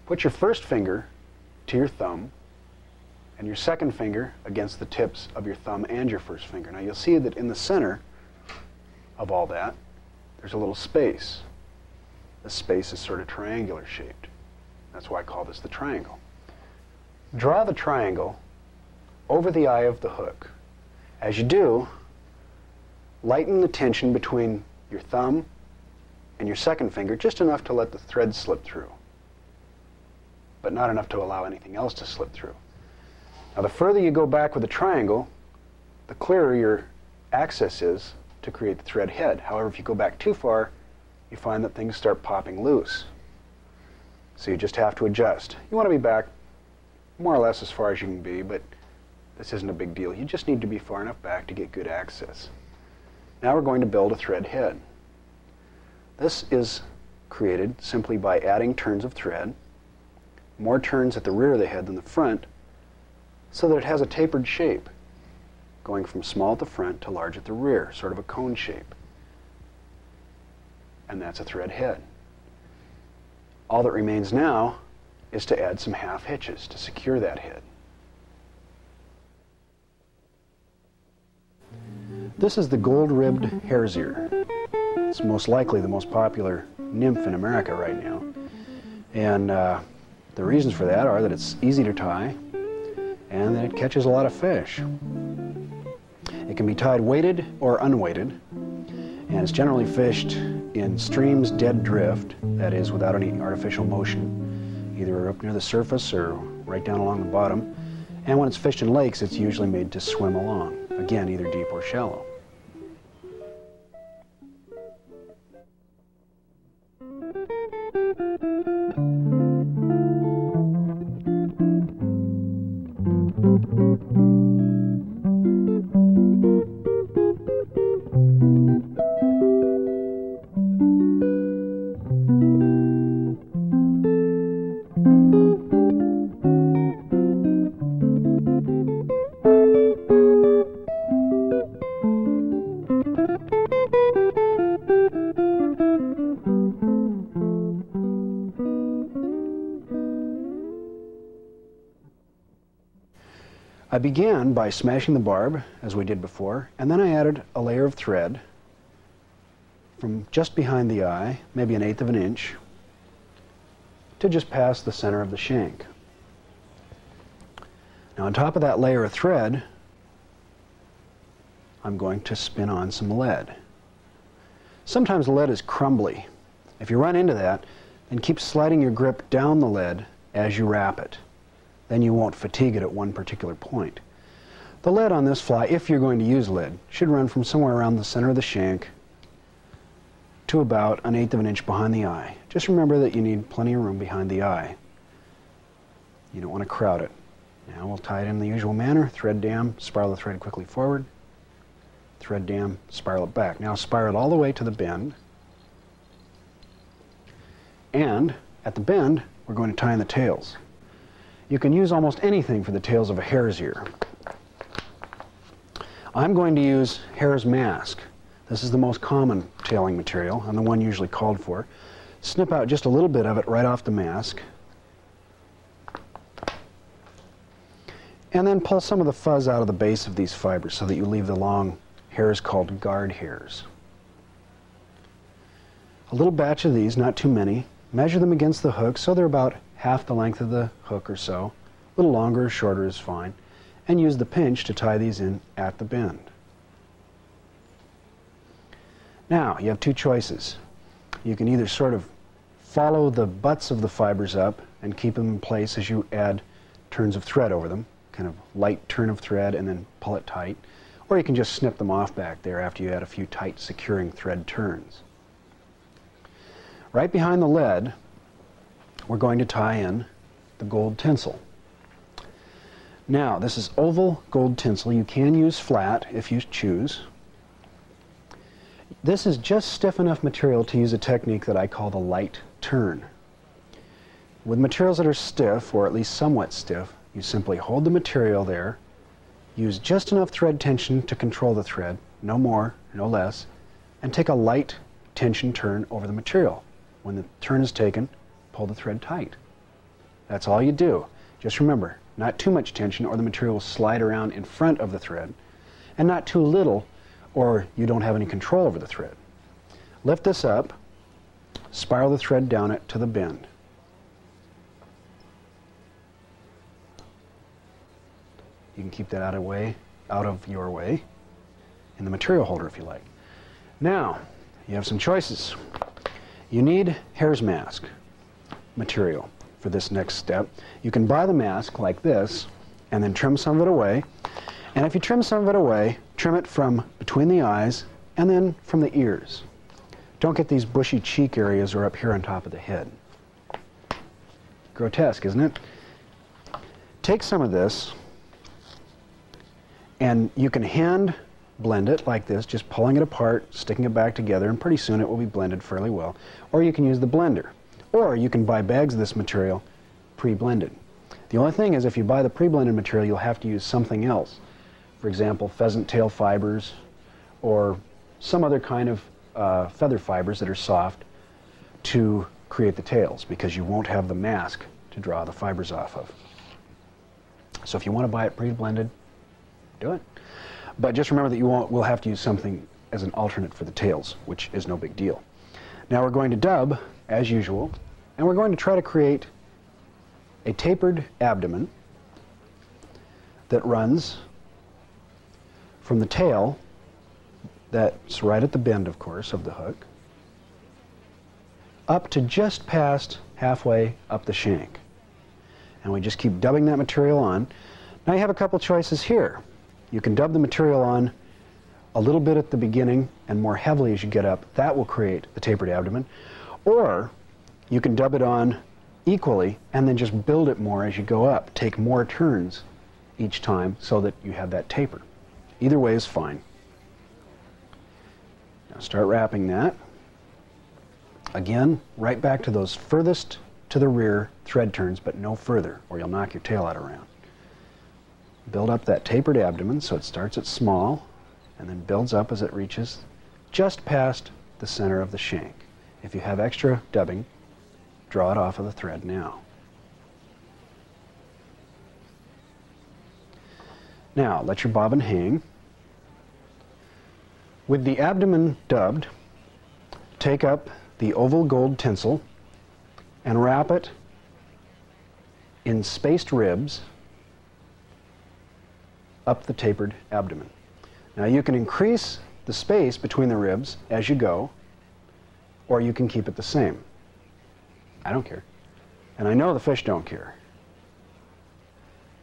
Put your first finger to your thumb and your second finger against the tips of your thumb and your first finger. Now you'll see that in the center of all that, there's a little space. This space is sort of triangular shaped. That's why I call this the triangle. Draw the triangle over the eye of the hook. As you do, lighten the tension between your thumb and your second finger just enough to let the thread slip through, but not enough to allow anything else to slip through. Now the further you go back with the triangle, the clearer your access is to create the thread head. However, if you go back too far, you find that things start popping loose. So you just have to adjust. You want to be back more or less as far as you can be, but this isn't a big deal. You just need to be far enough back to get good access. Now we're going to build a thread head. This is created simply by adding turns of thread, more turns at the rear of the head than the front, so that it has a tapered shape, going from small at the front to large at the rear, sort of a cone shape. And that's a thread head. All that remains now is to add some half hitches to secure that head. This is the gold-ribbed hare's ear. It's most likely the most popular nymph in America right now. And the reasons for that are that it's easy to tie and that it catches a lot of fish. It can be tied weighted or unweighted, and it's generally fished in streams dead drift, that is without any artificial motion, either up near the surface or right down along the bottom. And when it's fished in lakes, it's usually made to swim along, again either deep or shallow. I began by smashing the barb, as we did before, and then I added a layer of thread from just behind the eye, maybe 1/8 of an inch, to just past the center of the shank. Now on top of that layer of thread, I'm going to spin on some lead. Sometimes lead is crumbly. If you run into that, then keep sliding your grip down the lead as you wrap it. Then you won't fatigue it at one particular point. The lead on this fly, if you're going to use lead, should run from somewhere around the center of the shank to about 1/8 of an inch behind the eye. Just remember that you need plenty of room behind the eye. You don't want to crowd it. Now we'll tie it in the usual manner. Thread dam, spiral the thread quickly forward. Thread dam, spiral it back. Now spiral it all the way to the bend. And at the bend, we're going to tie in the tails. You can use almost anything for the tails of a hare's ear. I'm going to use hare's mask. This is the most common tailing material and the one usually called for. Snip out just a little bit of it right off the mask. And then pull some of the fuzz out of the base of these fibers so that you leave the long hairs called guard hairs. A little batch of these, not too many. Measure them against the hook so they're about half the length of the hook or so. A little longer or shorter is fine. And use the pinch to tie these in at the bend. Now, you have two choices. You can either sort of follow the butts of the fibers up and keep them in place as you add turns of thread over them, kind of light turn of thread and then pull it tight. Or you can just snip them off back there after you add a few tight securing thread turns. Right behind the lead, we're going to tie in the gold tinsel. Now, this is oval gold tinsel. You can use flat if you choose. This is just stiff enough material to use a technique that I call the light turn. With materials that are stiff, or at least somewhat stiff, you simply hold the material there, use just enough thread tension to control the thread, no more, no less, and take a light tension turn over the material. When the turn is taken, pull the thread tight. That's all you do. Just remember, not too much tension or the material will slide around in front of the thread, and not too little or you don't have any control over the thread. Lift this up, spiral the thread down it to the bend. You can keep that out of your way in the material holder if you like. Now, you have some choices. You need hare's mask material for this next step. You can buy the mask like this and then trim some of it away. And if you trim some of it away, trim it from between the eyes and then from the ears. Don't get these bushy cheek areas or up here on top of the head. Grotesque, isn't it? Take some of this and you can hand blend it like this, just pulling it apart, sticking it back together, and pretty soon it will be blended fairly well. Or you can use the blender. Or you can buy bags of this material pre-blended. The only thing is if you buy the pre-blended material, you'll have to use something else. For example, pheasant tail fibers or some other kind of feather fibers that are soft to create the tails, because you won't have the mask to draw the fibers off of. So if you want to buy it pre-blended, do it. But just remember that we'll have to use something as an alternate for the tails, which is no big deal. Now we're going to dub, as usual, and we're going to try to create a tapered abdomen that runs from the tail, that's right at the bend, of course, of the hook, up to just past halfway up the shank. And we just keep dubbing that material on. Now you have a couple choices here. You can dub the material on a little bit at the beginning and more heavily as you get up. That will create the tapered abdomen. Or you can dub it on equally and then just build it more as you go up. Take more turns each time so that you have that taper. Either way is fine. Now start wrapping that. Again, right back to those furthest to the rear thread turns, but no further, or you'll knock your tail out around. Build up that tapered abdomen so it starts at small and then builds up as it reaches just past the center of the shank. If you have extra dubbing, draw it off of the thread now. Now, let your bobbin hang. With the abdomen dubbed, take up the oval gold tinsel and wrap it in spaced ribs up the tapered abdomen. Now, you can increase the space between the ribs as you go, or you can keep it the same. I don't care. And I know the fish don't care.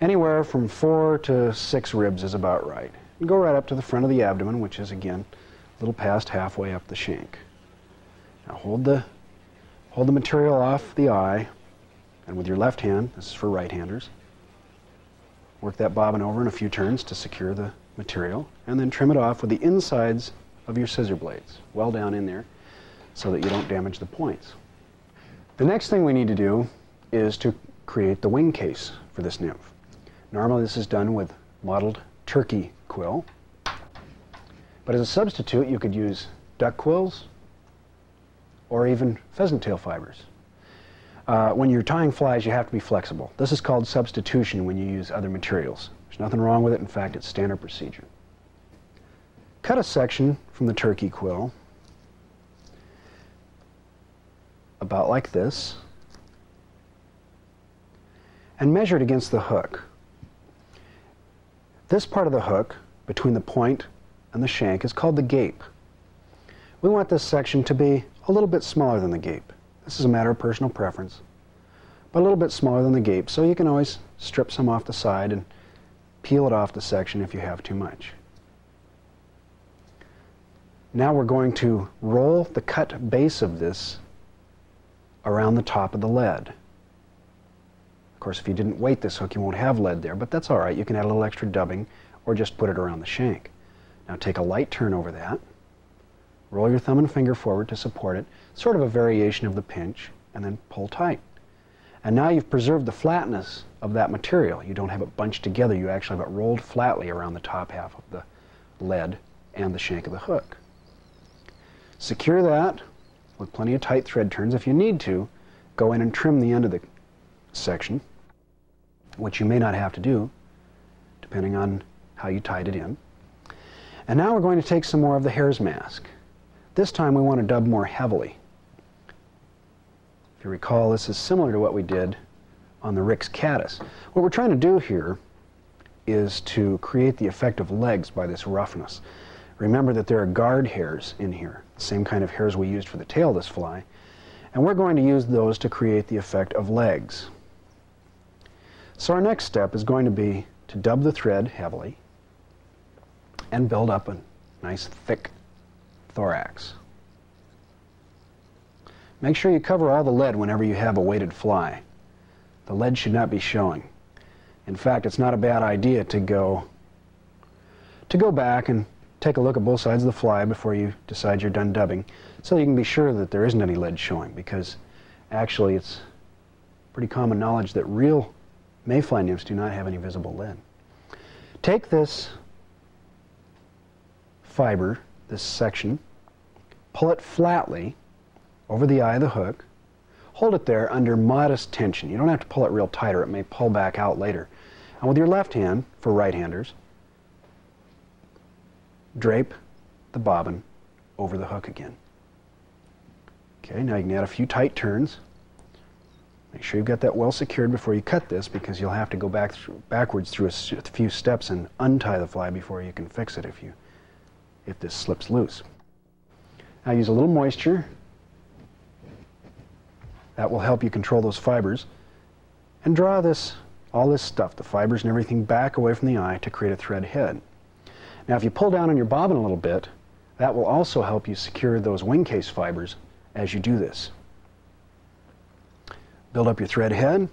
Anywhere from 4 to 6 ribs is about right. And go right up to the front of the abdomen, which is, again, a little past halfway up the shank. Now hold the material off the eye, and with your left hand, this is for right-handers, work that bobbin over in a few turns to secure the material, and then trim it off with the insides of your scissor blades, well down in there, so that you don't damage the points. The next thing we need to do is to create the wing case for this nymph. Normally this is done with mottled turkey quill, but as a substitute you could use duck quills or even pheasant tail fibers. When you're tying flies, you have to be flexible. This is called substitution when you use other materials. There's nothing wrong with it. In fact, it's standard procedure. Cut a section from the turkey quill about like this and measure it against the hook. This part of the hook between the point and the shank is called the gape. We want this section to be a little bit smaller than the gape. This is a matter of personal preference, but a little bit smaller than the gape, so you can always strip some off the side and peel it off the section if you have too much. Now we're going to roll the cut base of this around the top of the lead. Of course, if you didn't weight this hook, you won't have lead there, but that's all right. You can add a little extra dubbing or just put it around the shank. Now take a light turn over that. Roll your thumb and finger forward to support it, sort of a variation of the pinch, and then pull tight. And now you've preserved the flatness of that material. You don't have it bunched together. You actually have it rolled flatly around the top half of the lead and the shank of the hook. Secure that with plenty of tight thread turns. If you need to, go in and trim the end of the section, which you may not have to do, depending on how you tied it in. And now we're going to take some more of the hare's mask. This time we want to dub more heavily. If you recall, this is similar to what we did on the Rick's caddis. What we're trying to do here is to create the effect of legs by this roughness. Remember that there are guard hairs in here, the same kind of hairs we used for the tail of this fly, and we're going to use those to create the effect of legs. So our next step is going to be to dub the thread heavily and build up a nice thick thorax. Make sure you cover all the lead whenever you have a weighted fly. The lead should not be showing. In fact, it's not a bad idea to go back and take a look at both sides of the fly before you decide you're done dubbing, so you can be sure that there isn't any lead showing, because actually it's pretty common knowledge that real mayfly nymphs do not have any visible lead. Take this fiber, this section, pull it flatly over the eye of the hook, hold it there under modest tension. You don't have to pull it real tight or it may pull back out later. And with your left hand, for right-handers, drape the bobbin over the hook again. Okay, now you can add a few tight turns. Make sure you've got that well secured before you cut this, because you'll have to go backwards through a few steps and untie the fly before you can fix it if this slips loose. Now use a little moisture. That will help you control those fibers. And draw all this stuff, the fibers and everything, back away from the eye to create a thread head. Now if you pull down on your bobbin a little bit, that will also help you secure those wing case fibers as you do this. Build up your thread head.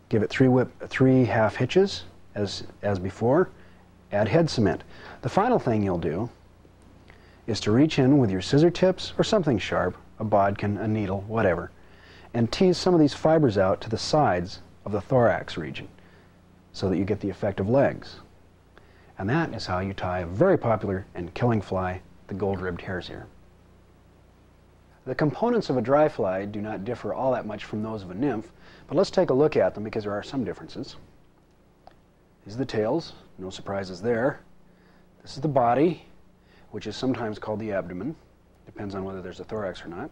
Give it three half hitches as before. Add head cement. The final thing you'll do is to reach in with your scissor tips or something sharp, a bodkin, a needle, whatever, and tease some of these fibers out to the sides of the thorax region so that you get the effect of legs. And that is how you tie a very popular and killing fly, the gold-ribbed hare's ear. The components of a dry fly do not differ all that much from those of a nymph, but let's take a look at them because there are some differences. These are the tails, no surprises there. This is the body, which is sometimes called the abdomen. Depends on whether there's a thorax or not.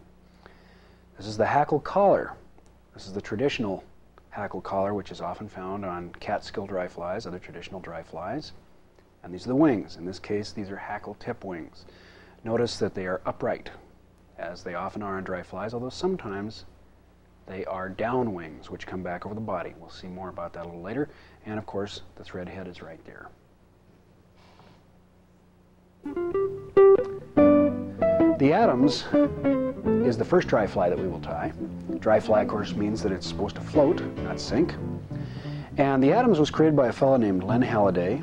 This is the hackle collar. This is the traditional hackle collar, which is often found on catskill dry flies, other traditional dry flies. And these are the wings. In this case, these are hackle tip wings. Notice that they are upright, as they often are on dry flies, although sometimes they are down wings, which come back over the body. We'll see more about that a little later. And of course, the thread head is right there. The Adams is the first dry fly that we will tie. Dry fly, of course, means that it's supposed to float, not sink. And the Adams was created by a fellow named Len Halliday.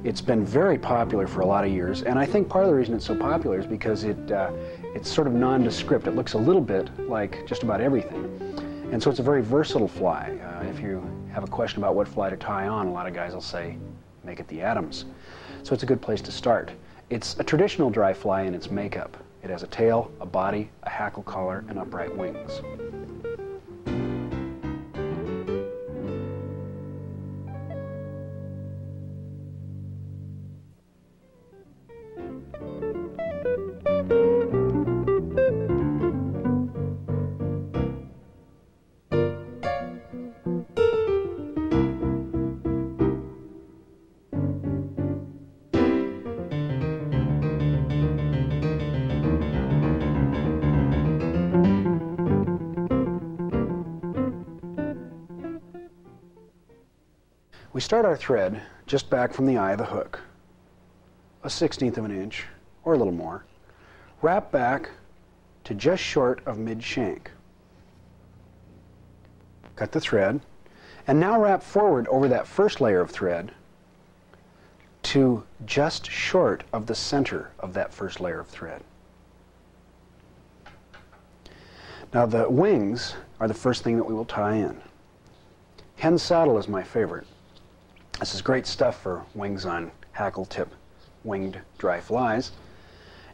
It's been very popular for a lot of years, and I think part of the reason it's so popular is because it's sort of nondescript. It looks a little bit like just about everything. And so it's a very versatile fly. If you have a question about what fly to tie on, a lot of guys will say, make it the Adams. So it's a good place to start. It's a traditional dry fly in its makeup. It has a tail, a body, a hackle collar, and upright wings. We start our thread just back from the eye of the hook, a 1/16 of an inch or a little more, wrap back to just short of mid-shank. Cut the thread, and now wrap forward over that first layer of thread to just short of the center of that first layer of thread. Now the wings are the first thing that we will tie in. Hen saddle is my favorite. This is great stuff for wings on hackle tip winged dry flies.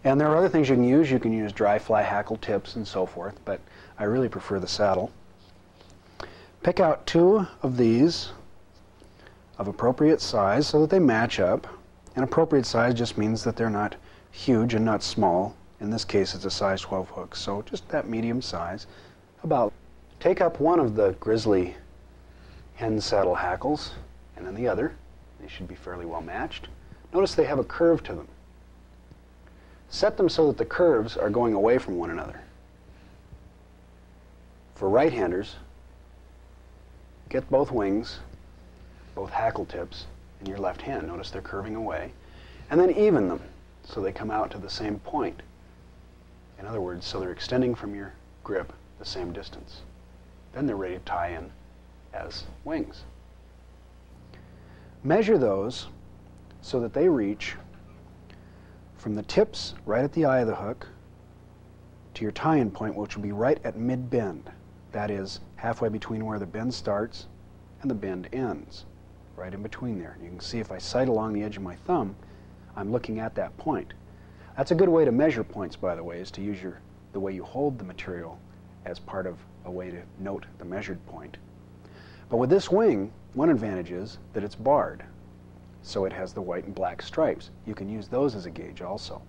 And there are other things you can use. You can use dry fly hackle tips and so forth, but I really prefer the saddle. Pick out 2 of these of appropriate size so that they match up. And appropriate size just means that they're not huge and not small. In this case, it's a size 12 hook, so just that medium size. Take up one of the grizzly hen saddle hackles, and then the other. They should be fairly well matched. Notice they have a curve to them. Set them so that the curves are going away from one another. For right-handers, get both wings, both hackle tips, in your left hand. Notice they're curving away. And then even them so they come out to the same point. In other words, so they're extending from your grip the same distance. Then they're ready to tie in as wings. Measure those so that they reach from the tips right at the eye of the hook to your tie-in point, which will be right at mid-bend. That is, halfway between where the bend starts and the bend ends, right in between there. You can see if I sight along the edge of my thumb, I'm looking at that point. That's a good way to measure points, by the way, is to use the way you hold the material as part of a way to note the measured point. But with this wing, one advantage is that it's barred, so it has the white and black stripes. You can use those as a gauge also.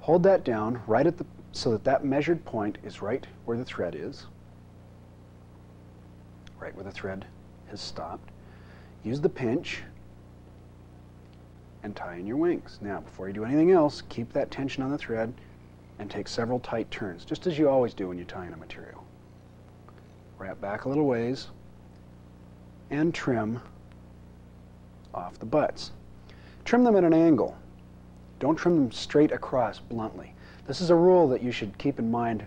Hold that down right at so that that measured point is right where the thread is, right where the thread has stopped. Use the pinch and tie in your wings. Now, before you do anything else, keep that tension on the thread and take several tight turns, just as you always do when you tie in a material. Wrap back a little ways and trim off the butts. Trim them at an angle. Don't trim them straight across bluntly. This is a rule that you should keep in mind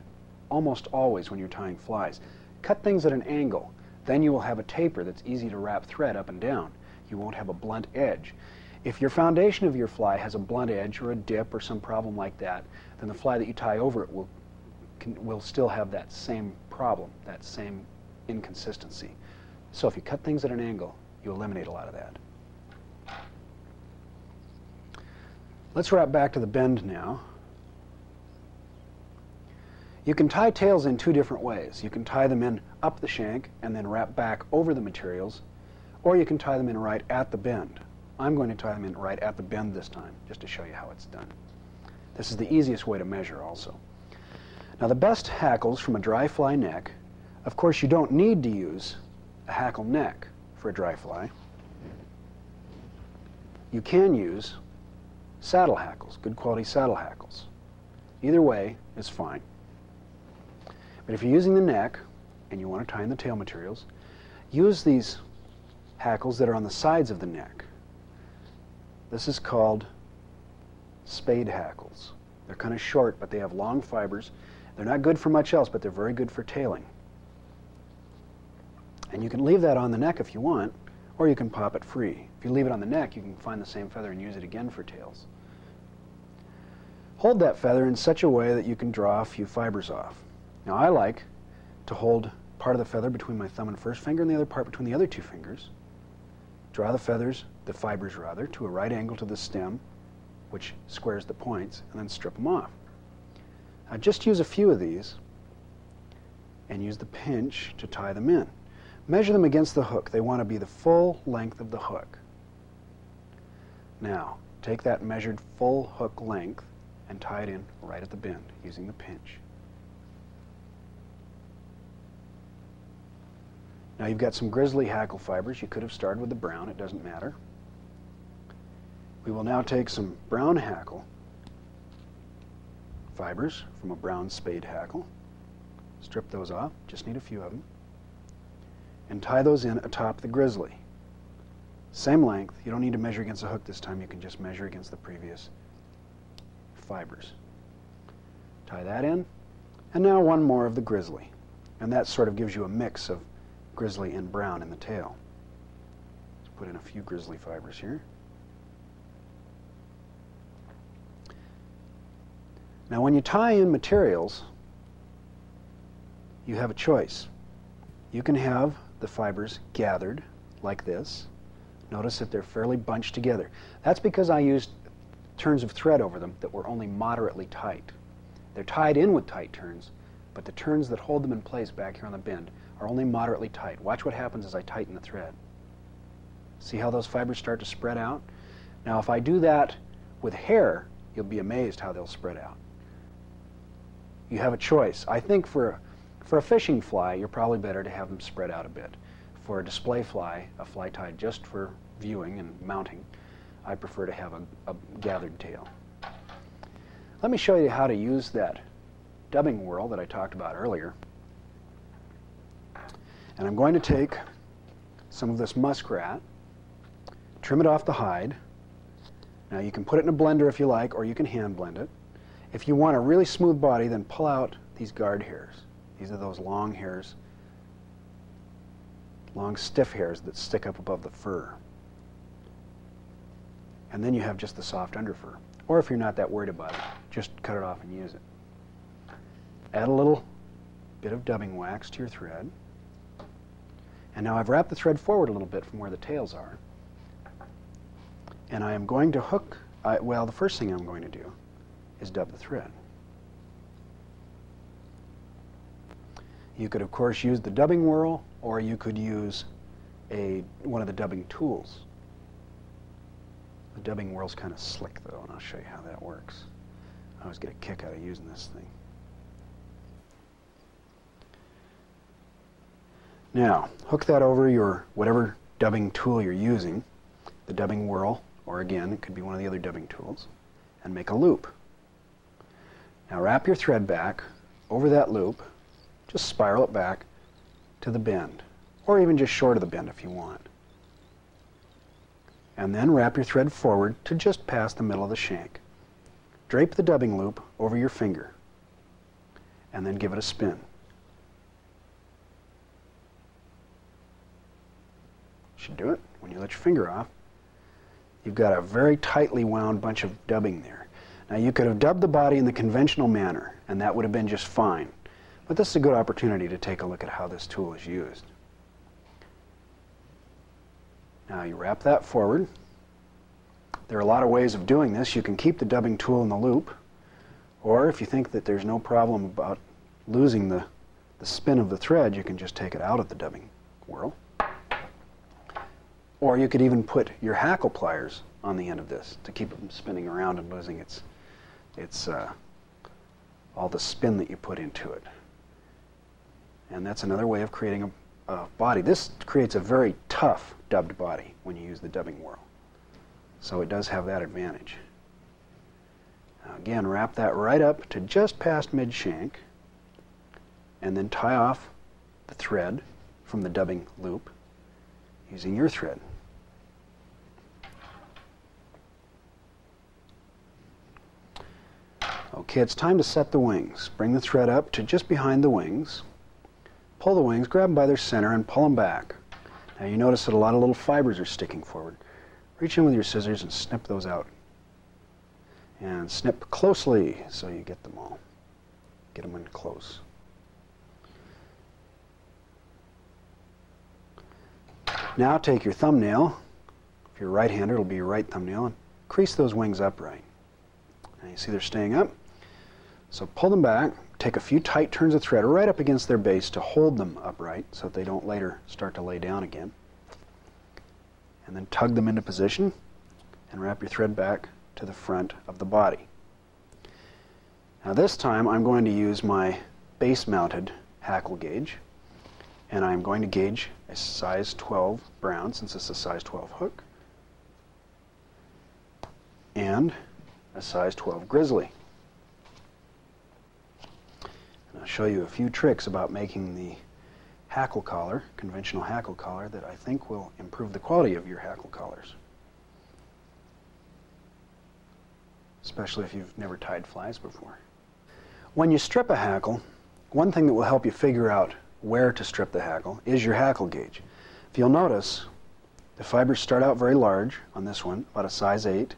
almost always when you're tying flies. Cut things at an angle. Then you will have a taper that's easy to wrap thread up and down. You won't have a blunt edge. If your foundation of your fly has a blunt edge or a dip or some problem like that, then the fly that you tie over it will still have that same problem, that same inconsistency. So if you cut things at an angle, you eliminate a lot of that. Let's wrap back to the bend now. You can tie tails in 2 different ways. You can tie them in up the shank and then wrap back over the materials, or you can tie them in right at the bend. I'm going to tie them in right at the bend this time, just to show you how it's done. This is the easiest way to measure also. Now the best hackles from a dry fly neck, of course you don't need to use a hackle neck for a dry fly. You can use saddle hackles, good quality saddle hackles. Either way is fine. But if you're using the neck and you want to tie in the tail materials, use these hackles that are on the sides of the neck. This is called spade hackles. They're kind of short, but they have long fibers. They're not good for much else, but they're very good for tailing. And you can leave that on the neck if you want, or you can pop it free. If you leave it on the neck, you can find the same feather and use it again for tails. Hold that feather in such a way that you can draw a few fibers off. Now I like to hold part of the feather between my thumb and first finger and the other part between the other two fingers. Draw the fibers rather, to a right angle to the stem, which squares the points, and then strip them off. Now just use a few of these and use the pinch to tie them in. Measure them against the hook. They want to be the full length of the hook. Now, take that measured full hook length and tie it in right at the bend using the pinch. Now you've got some grizzly hackle fibers. You could have started with the brown. It doesn't matter. We will now take some brown hackle fibers from a brown spade hackle. Strip those off. Just need a few of them. And tie those in atop the grizzly. Same length. You don't need to measure against the hook this time. You can just measure against the previous fibers. Tie that in. And now one more of the grizzly. And that sort of gives you a mix of grizzly and brown in the tail. Let's put in a few grizzly fibers here. Now when you tie in materials, you have a choice. You can have the fibers gathered like this. Notice that they're fairly bunched together. That's because I used turns of thread over them that were only moderately tight. They're tied in with tight turns, but the turns that hold them in place back here on the bend are only moderately tight. Watch what happens as I tighten the thread. See how those fibers start to spread out? Now if I do that with hair, you'll be amazed how they'll spread out. You have a choice. I think for a fishing fly, you're probably better to have them spread out a bit. For a display fly, a fly tied just for viewing and mounting, I prefer to have a gathered tail. Let me show you how to use that dubbing whirl that I talked about earlier. And I'm going to take some of this muskrat, trim it off the hide. Now you can put it in a blender if you like, or you can hand blend it. If you want a really smooth body, then pull out these guard hairs. These are those long hairs, long stiff hairs that stick up above the fur. And then you have just the soft underfur. Or if you're not that worried about it, just cut it off and use it. Add a little bit of dubbing wax to your thread. And now I've wrapped the thread forward a little bit from where the tails are. And I am going to hook, well, the first thing I'm going to do is dub the thread. You could, of course, use the dubbing whirl, or you could use one of the dubbing tools. The dubbing whirl's kind of slick, though, and I'll show you how that works. I always get a kick out of using this thing. Now, hook that over your whatever dubbing tool you're using, the dubbing whirl, or again, it could be one of the other dubbing tools, and make a loop. Now wrap your thread back over that loop, just spiral it back to the bend, or even just short of the bend if you want. And then wrap your thread forward to just past the middle of the shank. Drape the dubbing loop over your finger, and then give it a spin. Should do it. When you let your finger off, you've got a very tightly wound bunch of dubbing there. Now you could have dubbed the body in the conventional manner, and that would have been just fine. But this is a good opportunity to take a look at how this tool is used. Now you wrap that forward. There are a lot of ways of doing this. You can keep the dubbing tool in the loop, or if you think that there's no problem about losing the Or you could even put your hackle pliers on the end of this to keep them spinning around and losing all the spin that you put into it. And that's another way of creating a body. This creates a very tough dubbed body when you use the dubbing whirl. So it does have that advantage. Now again, wrap that right up to just past mid-shank, and then tie off the thread from the dubbing loop using your thread. Okay, it's time to set the wings. Bring the thread up to just behind the wings. Pull the wings, grab them by their center, and pull them back. Now you notice that a lot of little fibers are sticking forward. Reach in with your scissors and snip those out. And snip closely so you get them all. Get them in close. Now take your thumbnail. If you're right-handed, it'll be your right thumbnail, and crease those wings upright. Now you see they're staying up. So pull them back, take a few tight turns of thread right up against their base to hold them upright so that they don't later start to lay down again. And then tug them into position and wrap your thread back to the front of the body. Now this time I'm going to use my base-mounted hackle gauge, and I'm going to gauge a size 12 brown, since it's a size 12 hook, and a size 12 grizzly. And I'll show you a few tricks about making the hackle collar, conventional hackle collar, that I think will improve the quality of your hackle collars, especially if you've never tied flies before. When you strip a hackle, one thing that will help you figure out where to strip the hackle is your hackle gauge. If you'll notice, the fibers start out very large on this one, about a size 8,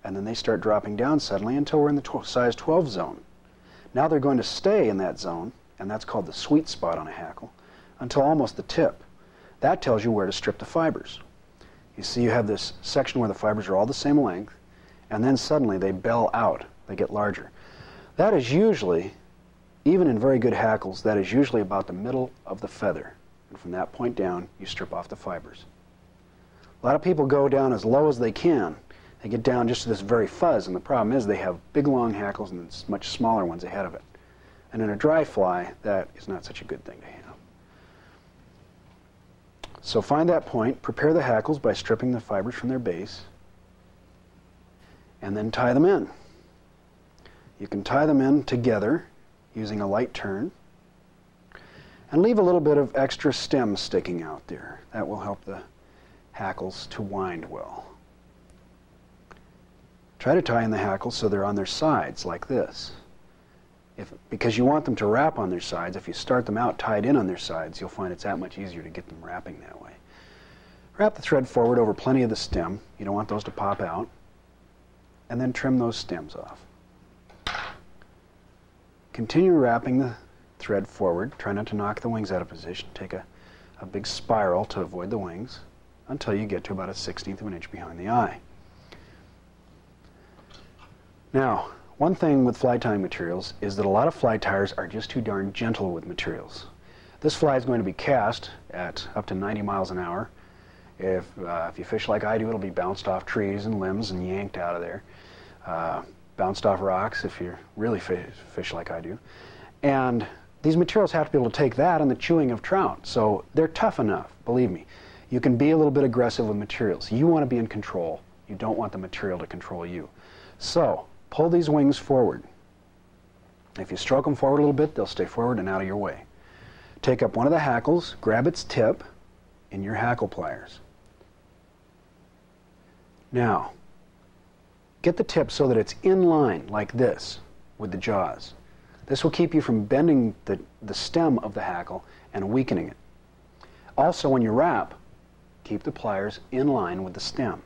and then they start dropping down suddenly until we're in the size 12 zone. Now they're going to stay in that zone, and that's called the sweet spot on a hackle, until almost the tip. That tells you where to strip the fibers. You see you have this section where the fibers are all the same length, and then suddenly they bell out, they get larger. That is usually, even in very good hackles, that is usually about the middle of the feather. And from that point down, you strip off the fibers. A lot of people go down as low as they can. They get down just to this very fuzz, and the problem is they have big long hackles and much smaller ones ahead of it. And in a dry fly, that is not such a good thing to have. So find that point, prepare the hackles by stripping the fibers from their base, and then tie them in. You can tie them in together using a light turn, and leave a little bit of extra stem sticking out there. That will help the hackles to wind well. Try to tie in the hackles so they're on their sides like this. Because you want them to wrap on their sides, if you start them out tied in on their sides, you'll find it's that much easier to get them wrapping that way. Wrap the thread forward over plenty of the stem. You don't want those to pop out. And then trim those stems off. Continue wrapping the thread forward. Try not to knock the wings out of position. Take a big spiral to avoid the wings until you get to about 1/16 of an inch behind the eye. Now, one thing with fly tying materials is that a lot of fly tyers are just too darn gentle with materials. This fly is going to be cast at up to 90 miles an hour. If you fish like I do, it'll be bounced off trees and limbs and yanked out of there. Bounced off rocks if you really fish like I do. And these materials have to be able to take that and the chewing of trout. So they're tough enough, believe me. You can be a little bit aggressive with materials. You want to be in control. You don't want the material to control you. So pull these wings forward. If you stroke them forward a little bit, they'll stay forward and out of your way. Take up one of the hackles, grab its tip in your hackle pliers. Now, get the tip so that it's in line like this with the jaws. This will keep you from bending the stem of the hackle and weakening it. Also, when you wrap, keep the pliers in line with the stem.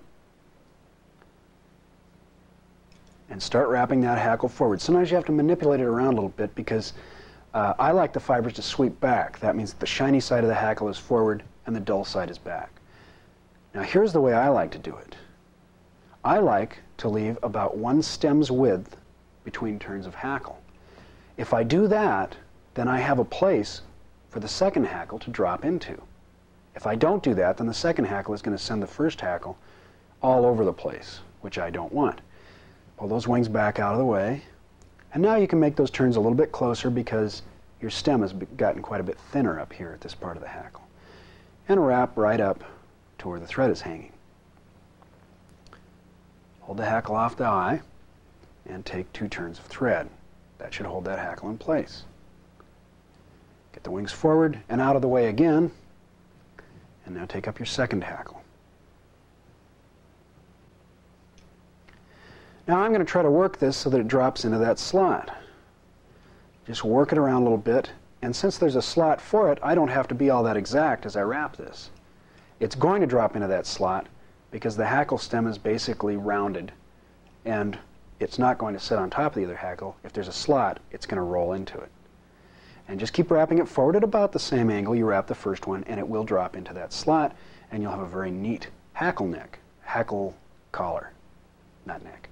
And start wrapping that hackle forward. Sometimes you have to manipulate it around a little bit because I like the fibers to sweep back. That means that the shiny side of the hackle is forward and the dull side is back. Now here's the way I like to do it. I like to leave about 1 stem's width between turns of hackle. If I do that, then I have a place for the second hackle to drop into. If I don't do that, then the second hackle is going to send the first hackle all over the place, which I don't want. Pull those wings back out of the way, and now you can make those turns a little bit closer because your stem has gotten quite a bit thinner up here at this part of the hackle. And wrap right up to where the thread is hanging. Hold the hackle off the eye and take 2 turns of thread. That should hold that hackle in place. Get the wings forward and out of the way again, and now take up your second hackle. Now I'm going to try to work this so that it drops into that slot. Just work it around a little bit, and since there's a slot for it, I don't have to be all that exact as I wrap this. It's going to drop into that slot because the hackle stem is basically rounded, and it's not going to sit on top of the other hackle. If there's a slot, it's going to roll into it. And just keep wrapping it forward at about the same angle you wrap the first one, and it will drop into that slot, and you'll have a very neat hackle neck, hackle collar, not neck.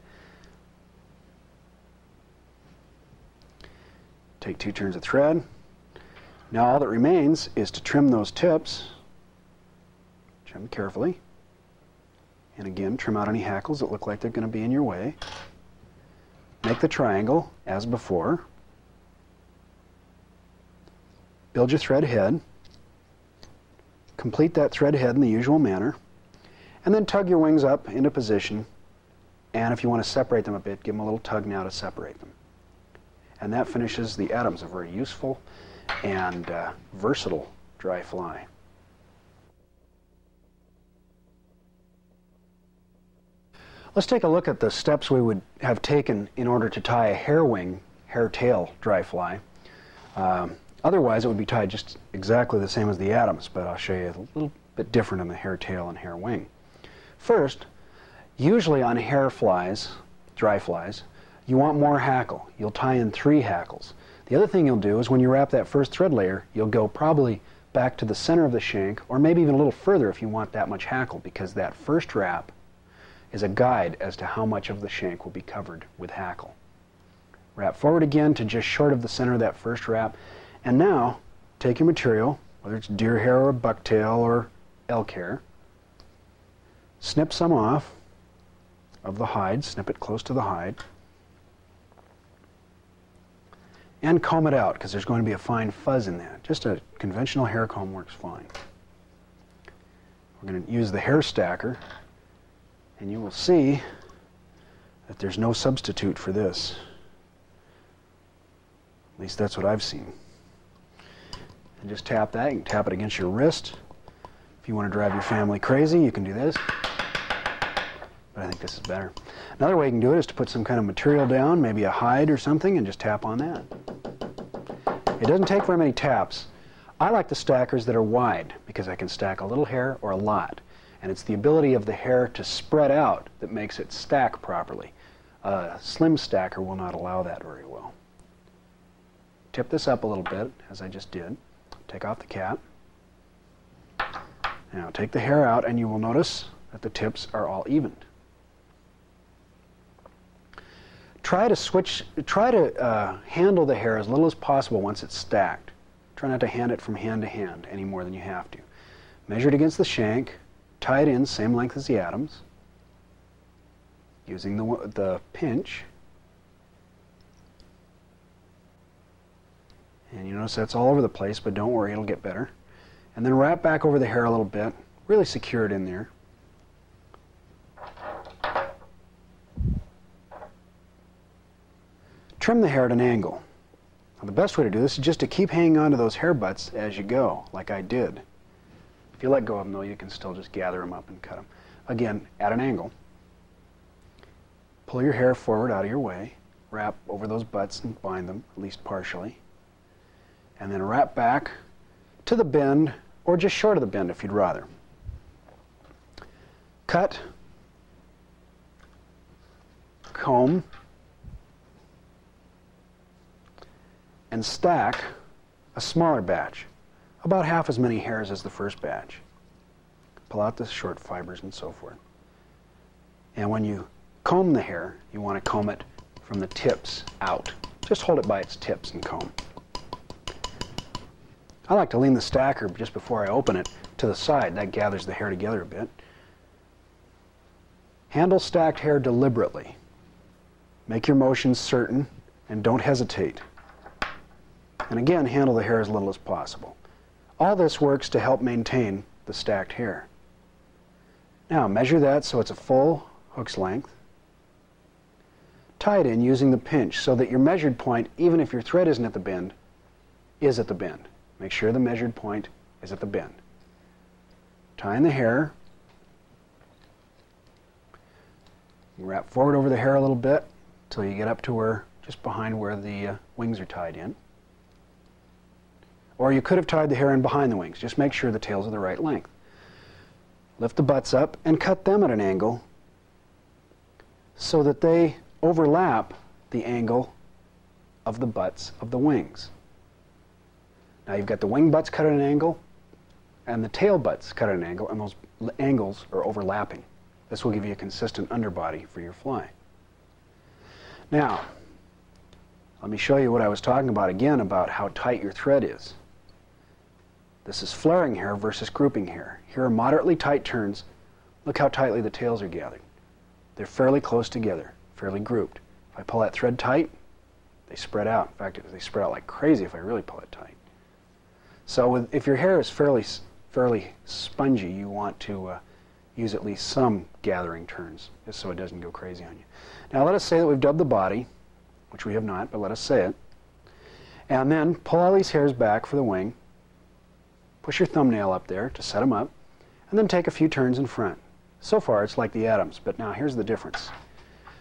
Take 2 turns of thread. Now all that remains is to trim those tips. Trim carefully. And again, trim out any hackles that look like they're going to be in your way. Make the triangle as before. Build your thread head. Complete that thread head in the usual manner. And then tug your wings up into position. And if you want to separate them a bit, give them a little tug now to separate them. And that finishes the Adams, a very useful and versatile dry fly. Let's take a look at the steps we would have taken in order to tie a hair tail dry fly. Otherwise it would be tied just exactly the same as the Adams, but I'll show you a little bit different on the hair tail and hair wing. First, usually on hair flies, dry flies, you want more hackle. You'll tie in 3 hackles. The other thing you'll do is when you wrap that first thread layer, you'll go probably back to the center of the shank, or maybe even a little further if you want that much hackle, because that first wrap is a guide as to how much of the shank will be covered with hackle. Wrap forward again to just short of the center of that first wrap, and now take your material, whether it's deer hair or bucktail or elk hair, snip some off of the hide, snip it close to the hide, and comb it out because there's going to be a fine fuzz in that. Just a conventional hair comb works fine. We're going to use the hair stacker, and you will see that there's no substitute for this. At least that's what I've seen. And just tap that. You can tap it against your wrist. If you want to drive your family crazy, you can do this. But I think this is better. Another way you can do it is to put some kind of material down, maybe a hide or something, and just tap on that. It doesn't take very many taps. I like the stackers that are wide because I can stack a little hair or a lot. And it's the ability of the hair to spread out that makes it stack properly. A slim stacker will not allow that very well. Tip this up a little bit, as I just did. Take off the cap. Now take the hair out, and you will notice that the tips are all evened. Try to handle the hair as little as possible once it's stacked. Try not to hand it from hand to hand any more than you have to. Measure it against the shank, tie it in same length as the Adams, using the pinch. And you notice that's all over the place, but don't worry, it'll get better. And then wrap back over the hair a little bit, really secure it in there. Trim the hair at an angle. Now, the best way to do this is just to keep hanging on to those hair butts as you go, like I did. If you let go of them, though, you can still just gather them up and cut them. Again, at an angle. Pull your hair forward out of your way, wrap over those butts and bind them, at least partially. And then wrap back to the bend, or just short of the bend if you'd rather. Cut, comb, and stack a smaller batch, about half as many hairs as the first batch. Pull out the short fibers and so forth. And when you comb the hair, you want to comb it from the tips out. Just hold it by its tips and comb. I like to lean the stacker just before I open it to the side. That gathers the hair together a bit. Handle stacked hair deliberately. Make your motions certain and don't hesitate. And again, handle the hair as little as possible. All this works to help maintain the stacked hair. Now measure that so it's a full hook's length. Tie it in using the pinch so that your measured point, even if your thread isn't at the bend, is at the bend. Make sure the measured point is at the bend. Tie in the hair. Wrap forward over the hair a little bit until you get up to where, just behind where the wings are tied in. Or you could have tied the hair in behind the wings. Just make sure the tails are the right length. Lift the butts up and cut them at an angle so that they overlap the angle of the butts of the wings. Now you've got the wing butts cut at an angle and the tail butts cut at an angle, and those angles are overlapping. This will give you a consistent underbody for your fly. Now, let me show you what I was talking about again about how tight your thread is. This is flaring hair versus grouping hair. Here are moderately tight turns. Look how tightly the tails are gathered. They're fairly close together, fairly grouped. If I pull that thread tight, they spread out. In fact, they spread out like crazy if I really pull it tight. So if your hair is fairly spongy, you want to use at least some gathering turns, just so it doesn't go crazy on you. Now let us say that we've dubbed the body, which we have not, but let us say it. And then pull all these hairs back for the wing. Push your thumbnail up there to set them up, and then take a few turns in front. So far it's like the Adams, but now here's the difference.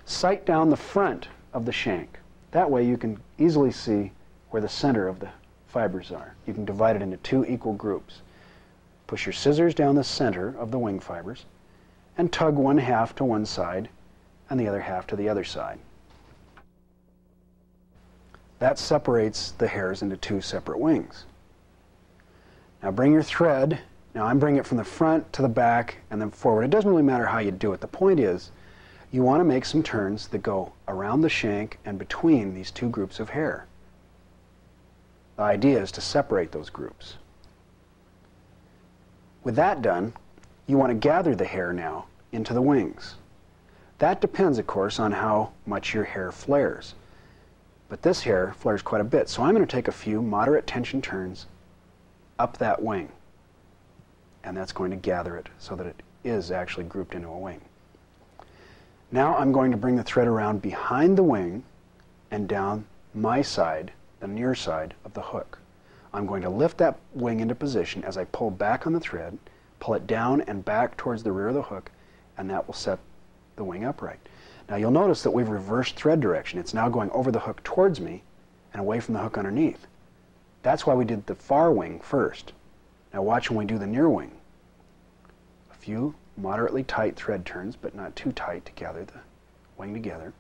Sight down the front of the shank. That way you can easily see where the center of the fibers are. You can divide it into two equal groups. Push your scissors down the center of the wing fibers and tug one half to one side and the other half to the other side. That separates the hairs into two separate wings. Now bring your thread, now I'm bringing it from the front to the back and then forward. It doesn't really matter how you do it. The point is, you want to make some turns that go around the shank and between these two groups of hair. The idea is to separate those groups. With that done, you want to gather the hair now into the wings. That depends, of course, on how much your hair flares. But this hair flares quite a bit, so I'm going to take a few moderate tension turns up that wing. And that's going to gather it so that it is actually grouped into a wing. Now I'm going to bring the thread around behind the wing and down my side, the near side of the hook. I'm going to lift that wing into position as I pull back on the thread, pull it down and back towards the rear of the hook, and that will set the wing upright. Now you'll notice that we've reversed thread direction. It's now going over the hook towards me and away from the hook underneath. That's why we did the far wing first. Now watch when we do the near wing. A few moderately tight thread turns, but not too tight to gather the wing together.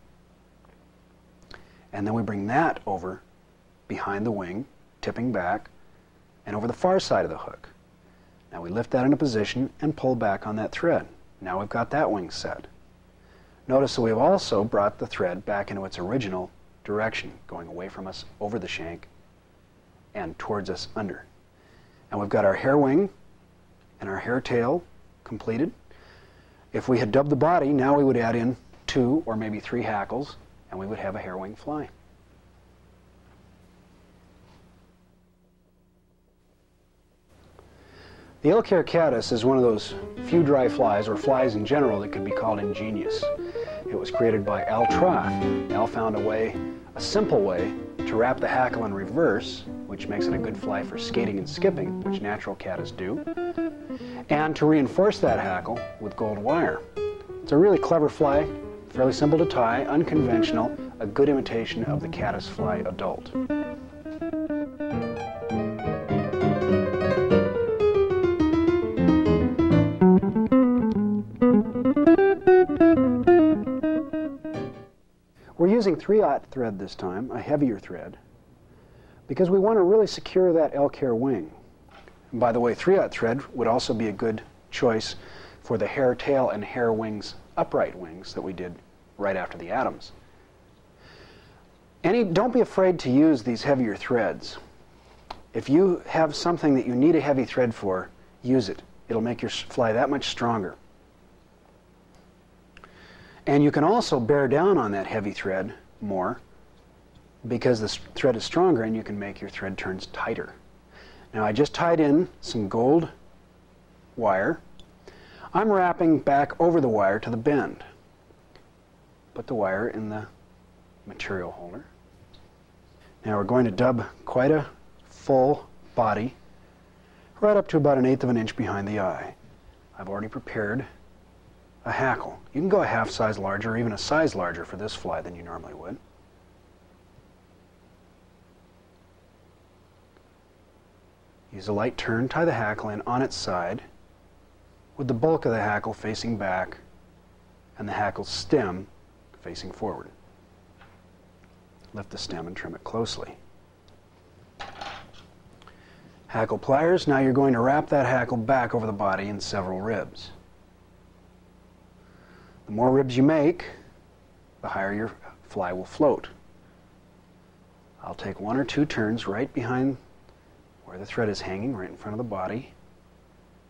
And then we bring that over behind the wing, tipping back, and over the far side of the hook. Now we lift that into position and pull back on that thread. Now we've got that wing set. Notice that we've also brought the thread back into its original direction, going away from us over the shank and towards us under. And we've got our hair wing and our hair tail completed. If we had dubbed the body, now we would add in 2 or maybe 3 hackles, and we would have a hair wing fly. The elk-hair caddis is one of those few dry flies, or flies in general, that could be called ingenious. It was created by Al Troth. Al found a simple way to wrap the hackle in reverse, which makes it a good fly for skating and skipping, which natural caddis do, and to reinforce that hackle with gold wire. It's a really clever fly, fairly simple to tie, unconventional, a good imitation of the caddis fly adult. We're using 3/0 thread this time, a heavier thread, because we want to really secure that elk hair wing. And by the way, 3/0 thread would also be a good choice for the hair tail and hair wings, upright wings that we did right after the Adams. Don't be afraid to use these heavier threads. If you have something that you need a heavy thread for, use it. It'll make your fly that much stronger. And you can also bear down on that heavy thread more because the thread is stronger and you can make your thread turns tighter. Now I just tied in some gold wire. I'm wrapping back over the wire to the bend. Put the wire in the material holder. Now we're going to dub quite a full body right up to about 1/8 of an inch behind the eye. I've already prepared a hackle. You can go a half size larger or even a size larger for this fly than you normally would. Use a light turn, tie the hackle in on its side with the bulk of the hackle facing back and the hackle's stem facing forward. Lift the stem and trim it closely. Hackle pliers, now you're going to wrap that hackle back over the body in several ribs. The more ribs you make, the higher your fly will float. I'll take 1 or 2 turns right behind where the thread is hanging, right in front of the body,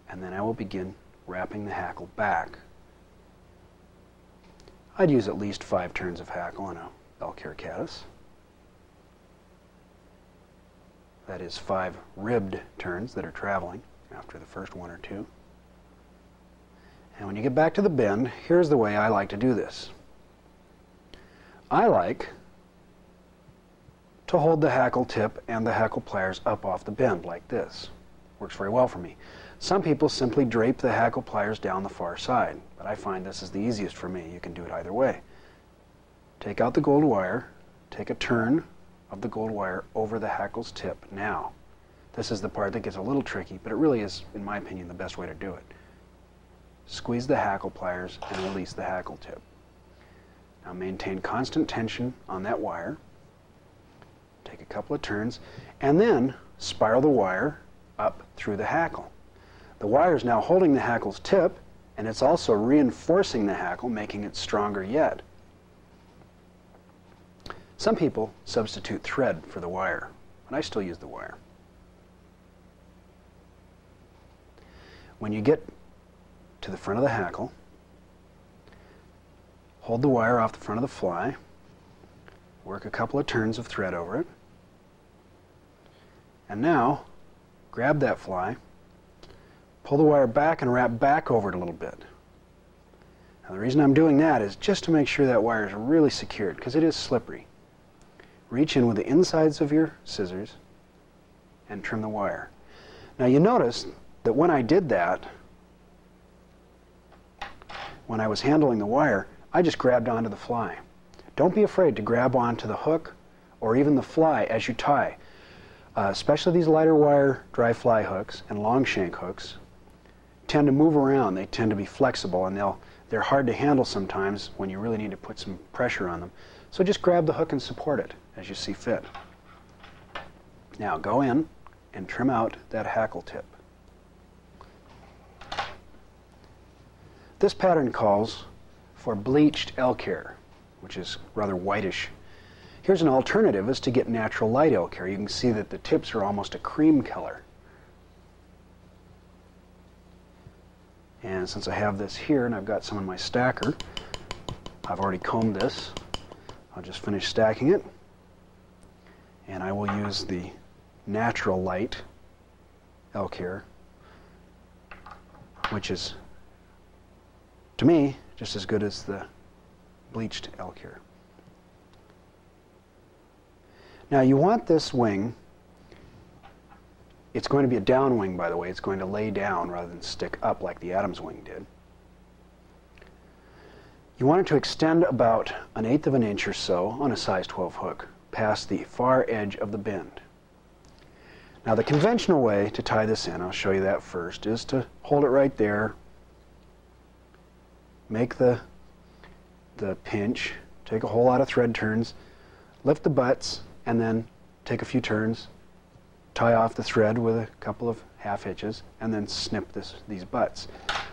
and then I will begin wrapping the hackle back. I'd use at least 5 turns of hackle on a elk hair caddis. That is 5 ribbed turns that are traveling after the first 1 or 2. And when you get back to the bend, here's the way I like to do this. I like to hold the hackle tip and the hackle pliers up off the bend like this. Works very well for me. Some people simply drape the hackle pliers down the far side, but I find this is the easiest for me. You can do it either way. Take out the gold wire, take a turn of the gold wire over the hackle's tip. Now, this is the part that gets a little tricky, but it really is, in my opinion, the best way to do it. Squeeze the hackle pliers and release the hackle tip. Now maintain constant tension on that wire. Take a couple of turns, and then spiral the wire up through the hackle. The wire is now holding the hackle's tip, and it's also reinforcing the hackle, making it stronger yet. Some people substitute thread for the wire, but I still use the wire. When you get to the front of the hackle, hold the wire off the front of the fly, work a couple of turns of thread over it, and now grab that fly, pull the wire back and wrap back over it a little bit. Now the reason I'm doing that is just to make sure that wire is really secured, because it is slippery. Reach in with the insides of your scissors and trim the wire. Now you notice that when I did that, when I was handling the wire, I just grabbed onto the fly. Don't be afraid to grab onto the hook or even the fly as you tie. Especially these lighter wire dry fly hooks and long shank hooks tend to move around. They tend to be flexible, and they're hard to handle sometimes when you really need to put some pressure on them. So just grab the hook and support it as you see fit. Now go in and trim out that hackle tip. This pattern calls for bleached elk hair, which is rather whitish. Here's an alternative, is to get natural light elk hair. You can see that the tips are almost a cream color. And since I have this here and I've got some in my stacker, I've already combed this. I'll just finish stacking it, and I will use the natural light elk hair, which is, to me, just as good as the bleached elk hair. Now you want this wing, it's going to be a down wing, by the way. It's going to lay down rather than stick up like the Adams wing did. You want it to extend about 1/8 of an inch or so on a size 12 hook past the far edge of the bend. Now the conventional way to tie this in, I'll show you that first, is to hold it right there, make the pinch, take a whole lot of thread turns, lift the butts, and then take a few turns, tie off the thread with a couple of half hitches, and then snip these butts.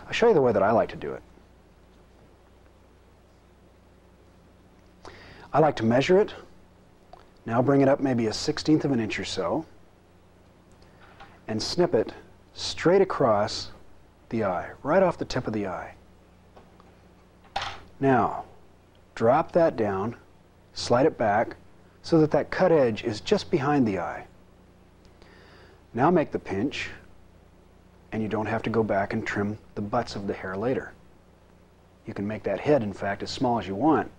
I'll show you the way that I like to do it. I like to measure it. Now bring it up maybe 1/16 of an inch or so, and snip it straight across the eye, right off the tip of the eye. Now, drop that down, slide it back so that that cut edge is just behind the eye. Now make the pinch, and you don't have to go back and trim the butts of the hair later. You can make that head, in fact, as small as you want,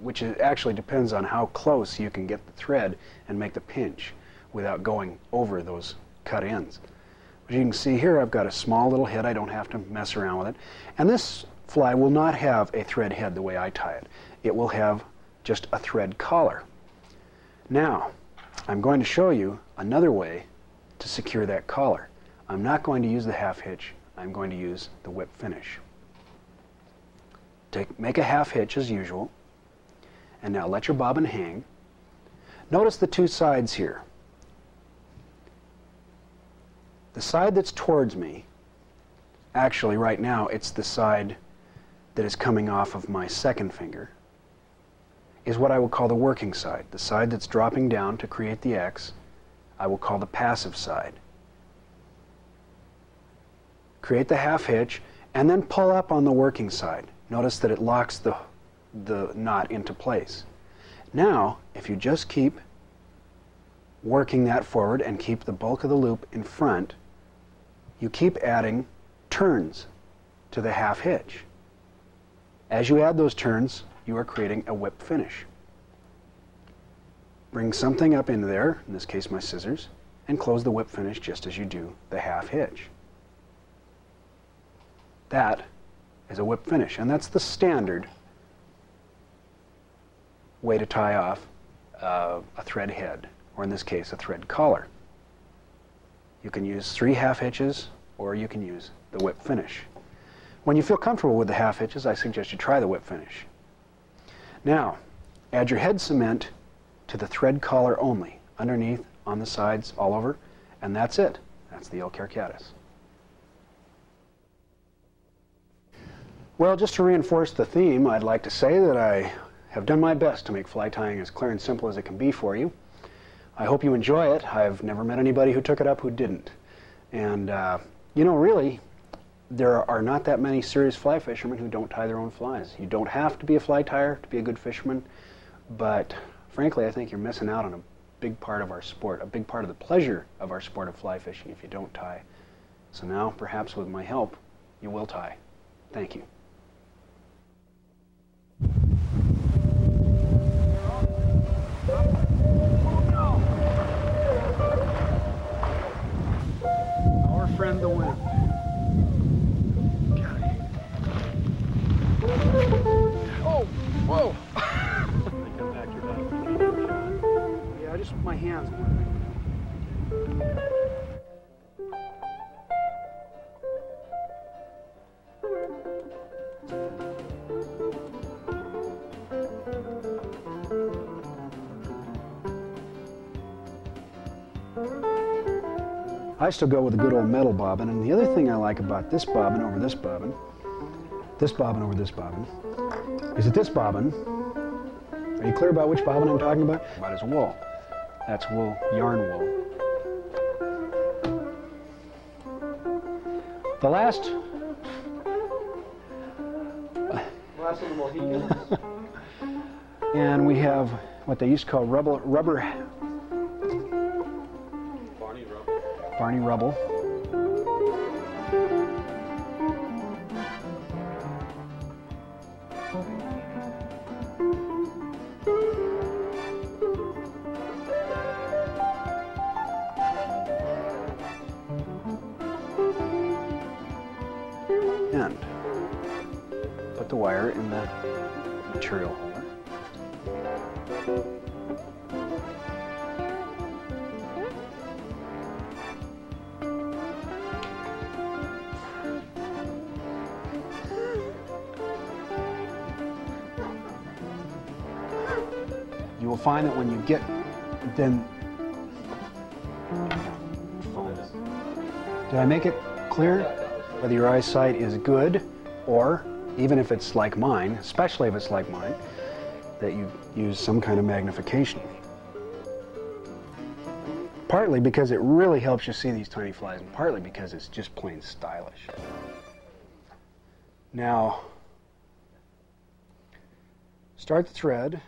which actually depends on how close you can get the thread and make the pinch without going over those cut ends. As you can see here, I've got a small little head. I don't have to mess around with it. And this fly will not have a thread head the way I tie it. It will have just a thread collar. Now, I'm going to show you another way to secure that collar. I'm not going to use the half hitch. I'm going to use the whip finish. Make a half hitch as usual, and now let your bobbin hang. Notice the two sides here. The side that's towards me, actually right now it's the side that is coming off of my second finger, is what I will call the working side. The side that's dropping down to create the X, I will call the passive side. Create the half hitch and then pull up on the working side. Notice that it locks the knot into place. Now, if you just keep working that forward and keep the bulk of the loop in front, you keep adding turns to the half hitch. As you add those turns, you are creating a whip finish. Bring something up into there, in this case my scissors, and close the whip finish just as you do the half hitch. That is a whip finish, and that's the standard way to tie off a thread head, or in this case a thread collar. You can use 3 half hitches, or you can use the whip finish. When you feel comfortable with the half hitches, I suggest you try the whip finish. Now, add your head cement to the thread collar only, underneath, on the sides, all over, and that's it. That's the L. Carcatus. Well, just to reinforce the theme, I'd like to say that I have done my best to make fly tying as clear and simple as it can be for you. I hope you enjoy it. I've never met anybody who took it up who didn't. And, you know, really, there are not that many serious fly fishermen who don't tie their own flies. You don't have to be a fly tyer to be a good fisherman, but frankly, I think you're missing out on a big part of our sport, a big part of the pleasure of our sport of fly fishing if you don't tie. So now, perhaps with my help, you will tie. Thank you. Our friend the wind. Got it. Oh, whoa! I think I backed her down. Yeah, just my hands. I still go with a good old metal bobbin, and the other thing I like about this bobbin over this bobbin over this bobbin, is that this bobbin, are you clear about which bobbin I'm talking about? About is wool. That's wool, yarn wool. The last of the Mohicans. And we have what they used to call rubber Barney rubble. And put the wire in the material holder. You will find that when you get, then, did I make it clear? Whether your eyesight is good, or even if it's like mine, especially if it's like mine, that you use some kind of magnification. Partly because it really helps you see these tiny flies, and partly because it's just plain stylish. Now, start the thread.